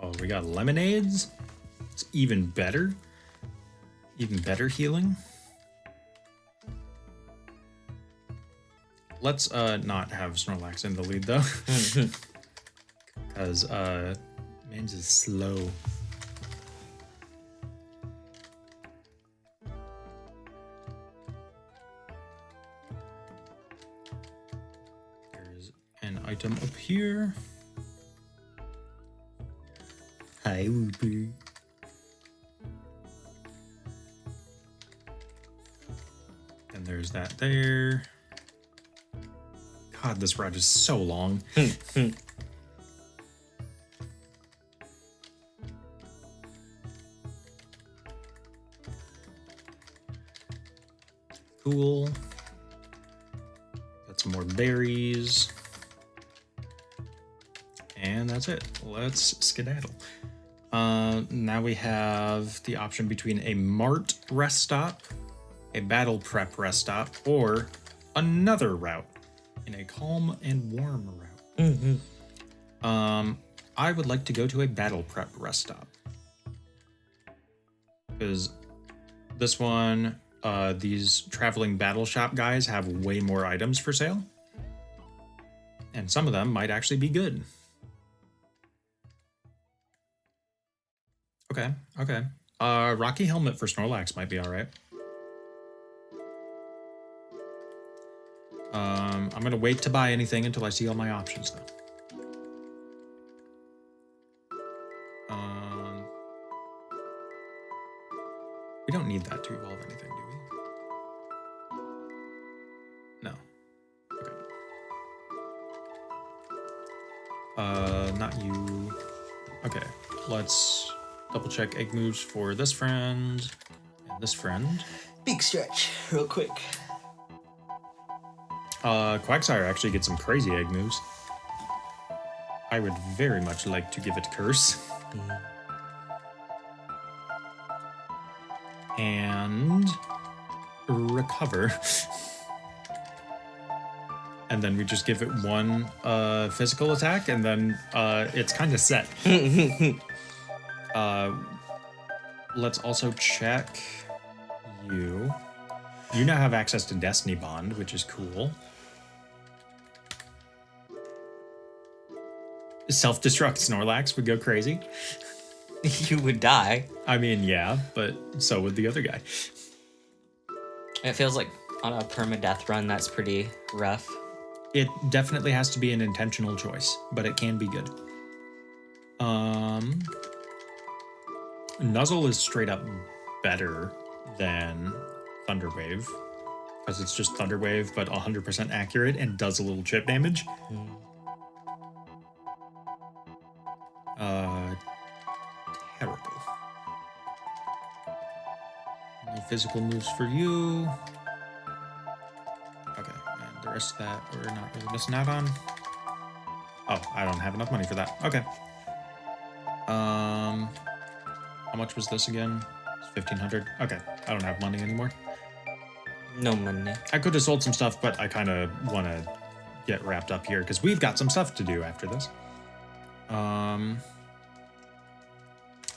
Oh, we got lemonades. It's even better. Even better healing. Let's not have Snorlax in the lead though. Because man's is slow. There's an item up here. Hi, Whooper. And there's that there. God, this route is so long. Cool. Got some more berries. And that's it. Let's skedaddle. Now we have the option between a Mart rest stop, a Battle Prep rest stop, or another route in a calm and warm route. I would like to go to a Battle Prep rest stop. Because this one, these traveling battle shop guys have way more items for sale. And some of them might actually be good. Okay. Rocky Helmet for Snorlax might be alright. I'm gonna wait to buy anything until I see all my options though. We don't need that to evolve anything, do we? No. Okay. Not you. Okay, let's double check egg moves for this friend and this friend. Big stretch, real quick. Quagsire actually gets some crazy egg moves. I would very much like to give it Curse. and recover. And then we just give it one physical attack, and then it's kind of set. Let's also check you. You now have access to Destiny Bond, which is cool. Self-destruct Snorlax would go crazy. You would die. I mean, yeah, but so would the other guy. It feels like on a permadeath run, that's pretty rough. It definitely has to be an intentional choice, but it can be good. Nuzzle is straight up better than Thunderwave, because it's just Thunderwave, but 100% accurate and does a little chip damage. Terrible. No physical moves for you. Okay, and the rest of that we're not really missing out on. Oh, I don't have enough money for that. Okay. How much was this again? It's 1,500. Okay, I don't have money anymore. No money. I could have sold some stuff, but I kind of want to get wrapped up here because we've got some stuff to do after this.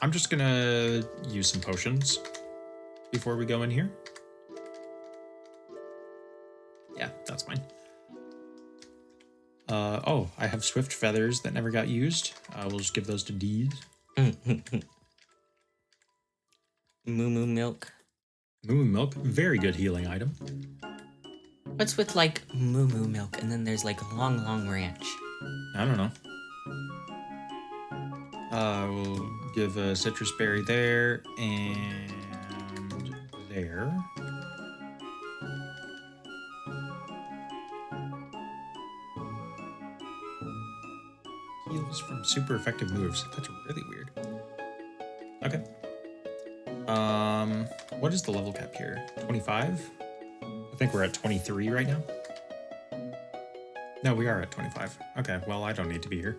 I'm just gonna use some potions before we go in here. Yeah, that's fine. Oh, I have swift feathers that never got used. We'll just give those to D's. Moo Moo Milk. Moo Moo Milk, very good healing item. What's with like Moo Moo Milk and then there's like a long, long ranch? I don't know. We'll give a citrus berry there and there. Heals from super effective moves. That's really weird. Okay. What is the level cap here? 25? I think we're at 23 right now. No, we are at 25. Okay, well, I don't need to be here.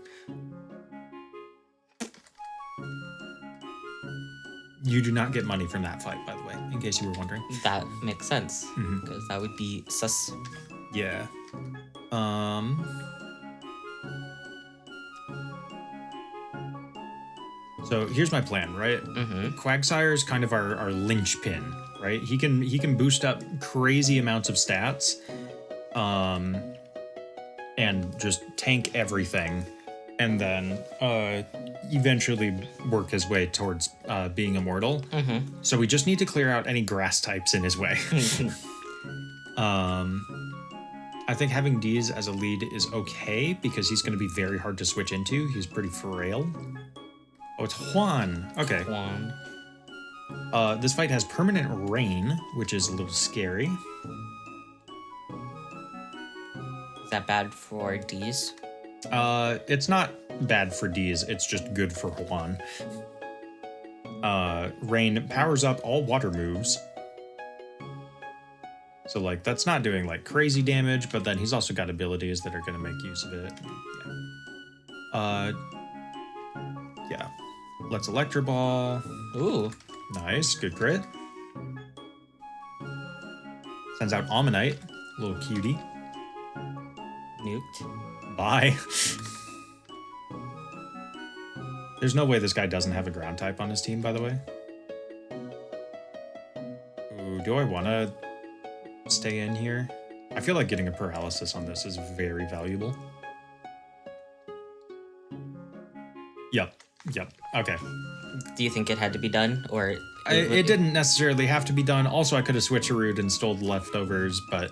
You do not get money from that fight, by the way, in case you were wondering. That makes sense, because that would be sus. Yeah. So here's my plan, right? Quagsire is kind of our linchpin, right? He can boost up crazy amounts of stats, and just tank everything, and then eventually work his way towards being immortal. So we just need to clear out any grass types in his way. I think having D's as a lead is okay because he's going to be very hard to switch into. He's pretty frail. Oh, it's Juan. Okay. Juan. This fight has permanent rain, which is a little scary. Is that bad for D's? It's not bad for D's. It's just good for Juan. Rain powers up all water moves. So, like, that's not doing, like, crazy damage, but then he's also got abilities that are going to make use of it. Yeah. Yeah. Let's Electro Ball. Ooh. Nice. Good crit. Sends out Ammonite. Little cutie. Nuked. Bye. There's no way this guy doesn't have a ground type on his team, by the way. Ooh, do I want to stay in here? I feel like getting a paralysis on this is very valuable. Yep. Okay. Do you think it had to be done, or it didn't necessarily have to be done. Also, I could have switcherooed and stole the leftovers, but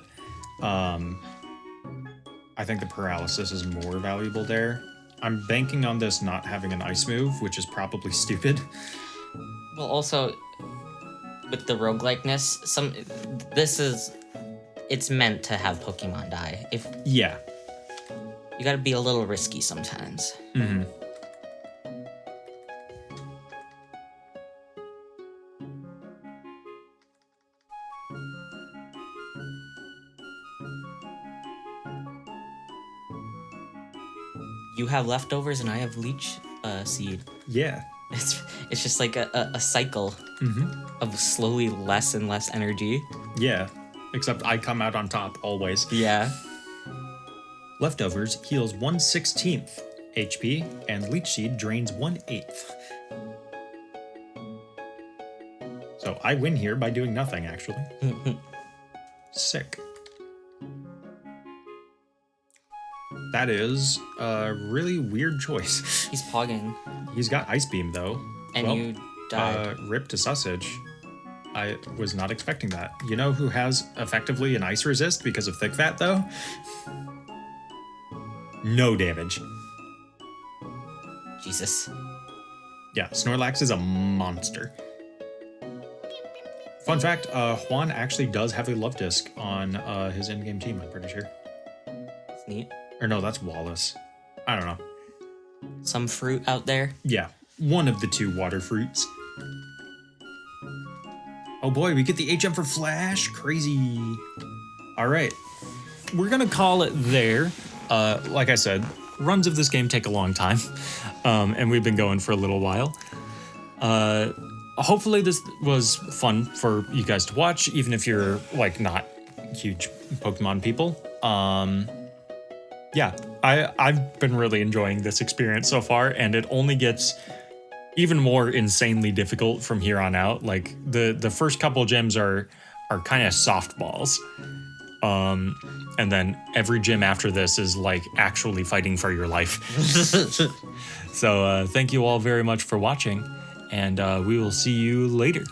I think the paralysis is more valuable there. I'm banking on this not having an ice move, which is probably stupid. Well, also with the roguelikeness, it's meant to have Pokemon die. Yeah. You gotta be a little risky sometimes. You have leftovers and I have leech seed. Yeah. It's just like a cycle of slowly less and less energy. Yeah, except I come out on top always. Yeah. Leftovers heals 1/16 HP, and Leech Seed drains 1/8. So I win here by doing nothing, actually. Sick. That is a really weird choice. He's pogging. He's got Ice Beam, though. And you died. Rip to Sausage. I was not expecting that. You know who has effectively an Ice Resist because of Thick Fat, though? No damage. Jesus. Yeah, Snorlax is a monster. Fun fact, Juan actually does have a Love Disc on his in-game team, I'm pretty sure. That's neat. Or no, that's Wallace. I don't know. Some fruit out there. Yeah, one of the two water fruits. Oh boy, we get the HM for Flash. Crazy. All right. We're going to call it there. Like I said, runs of this game take a long time. And we've been going for a little while. Hopefully this was fun for you guys to watch, even if you're like not huge Pokemon people. Yeah, I've been really enjoying this experience so far, and it only gets even more insanely difficult from here on out. Like the first couple gyms are kind of softballs. And then every gym after this is like actually fighting for your life. So thank you all very much for watching, and we will see you later.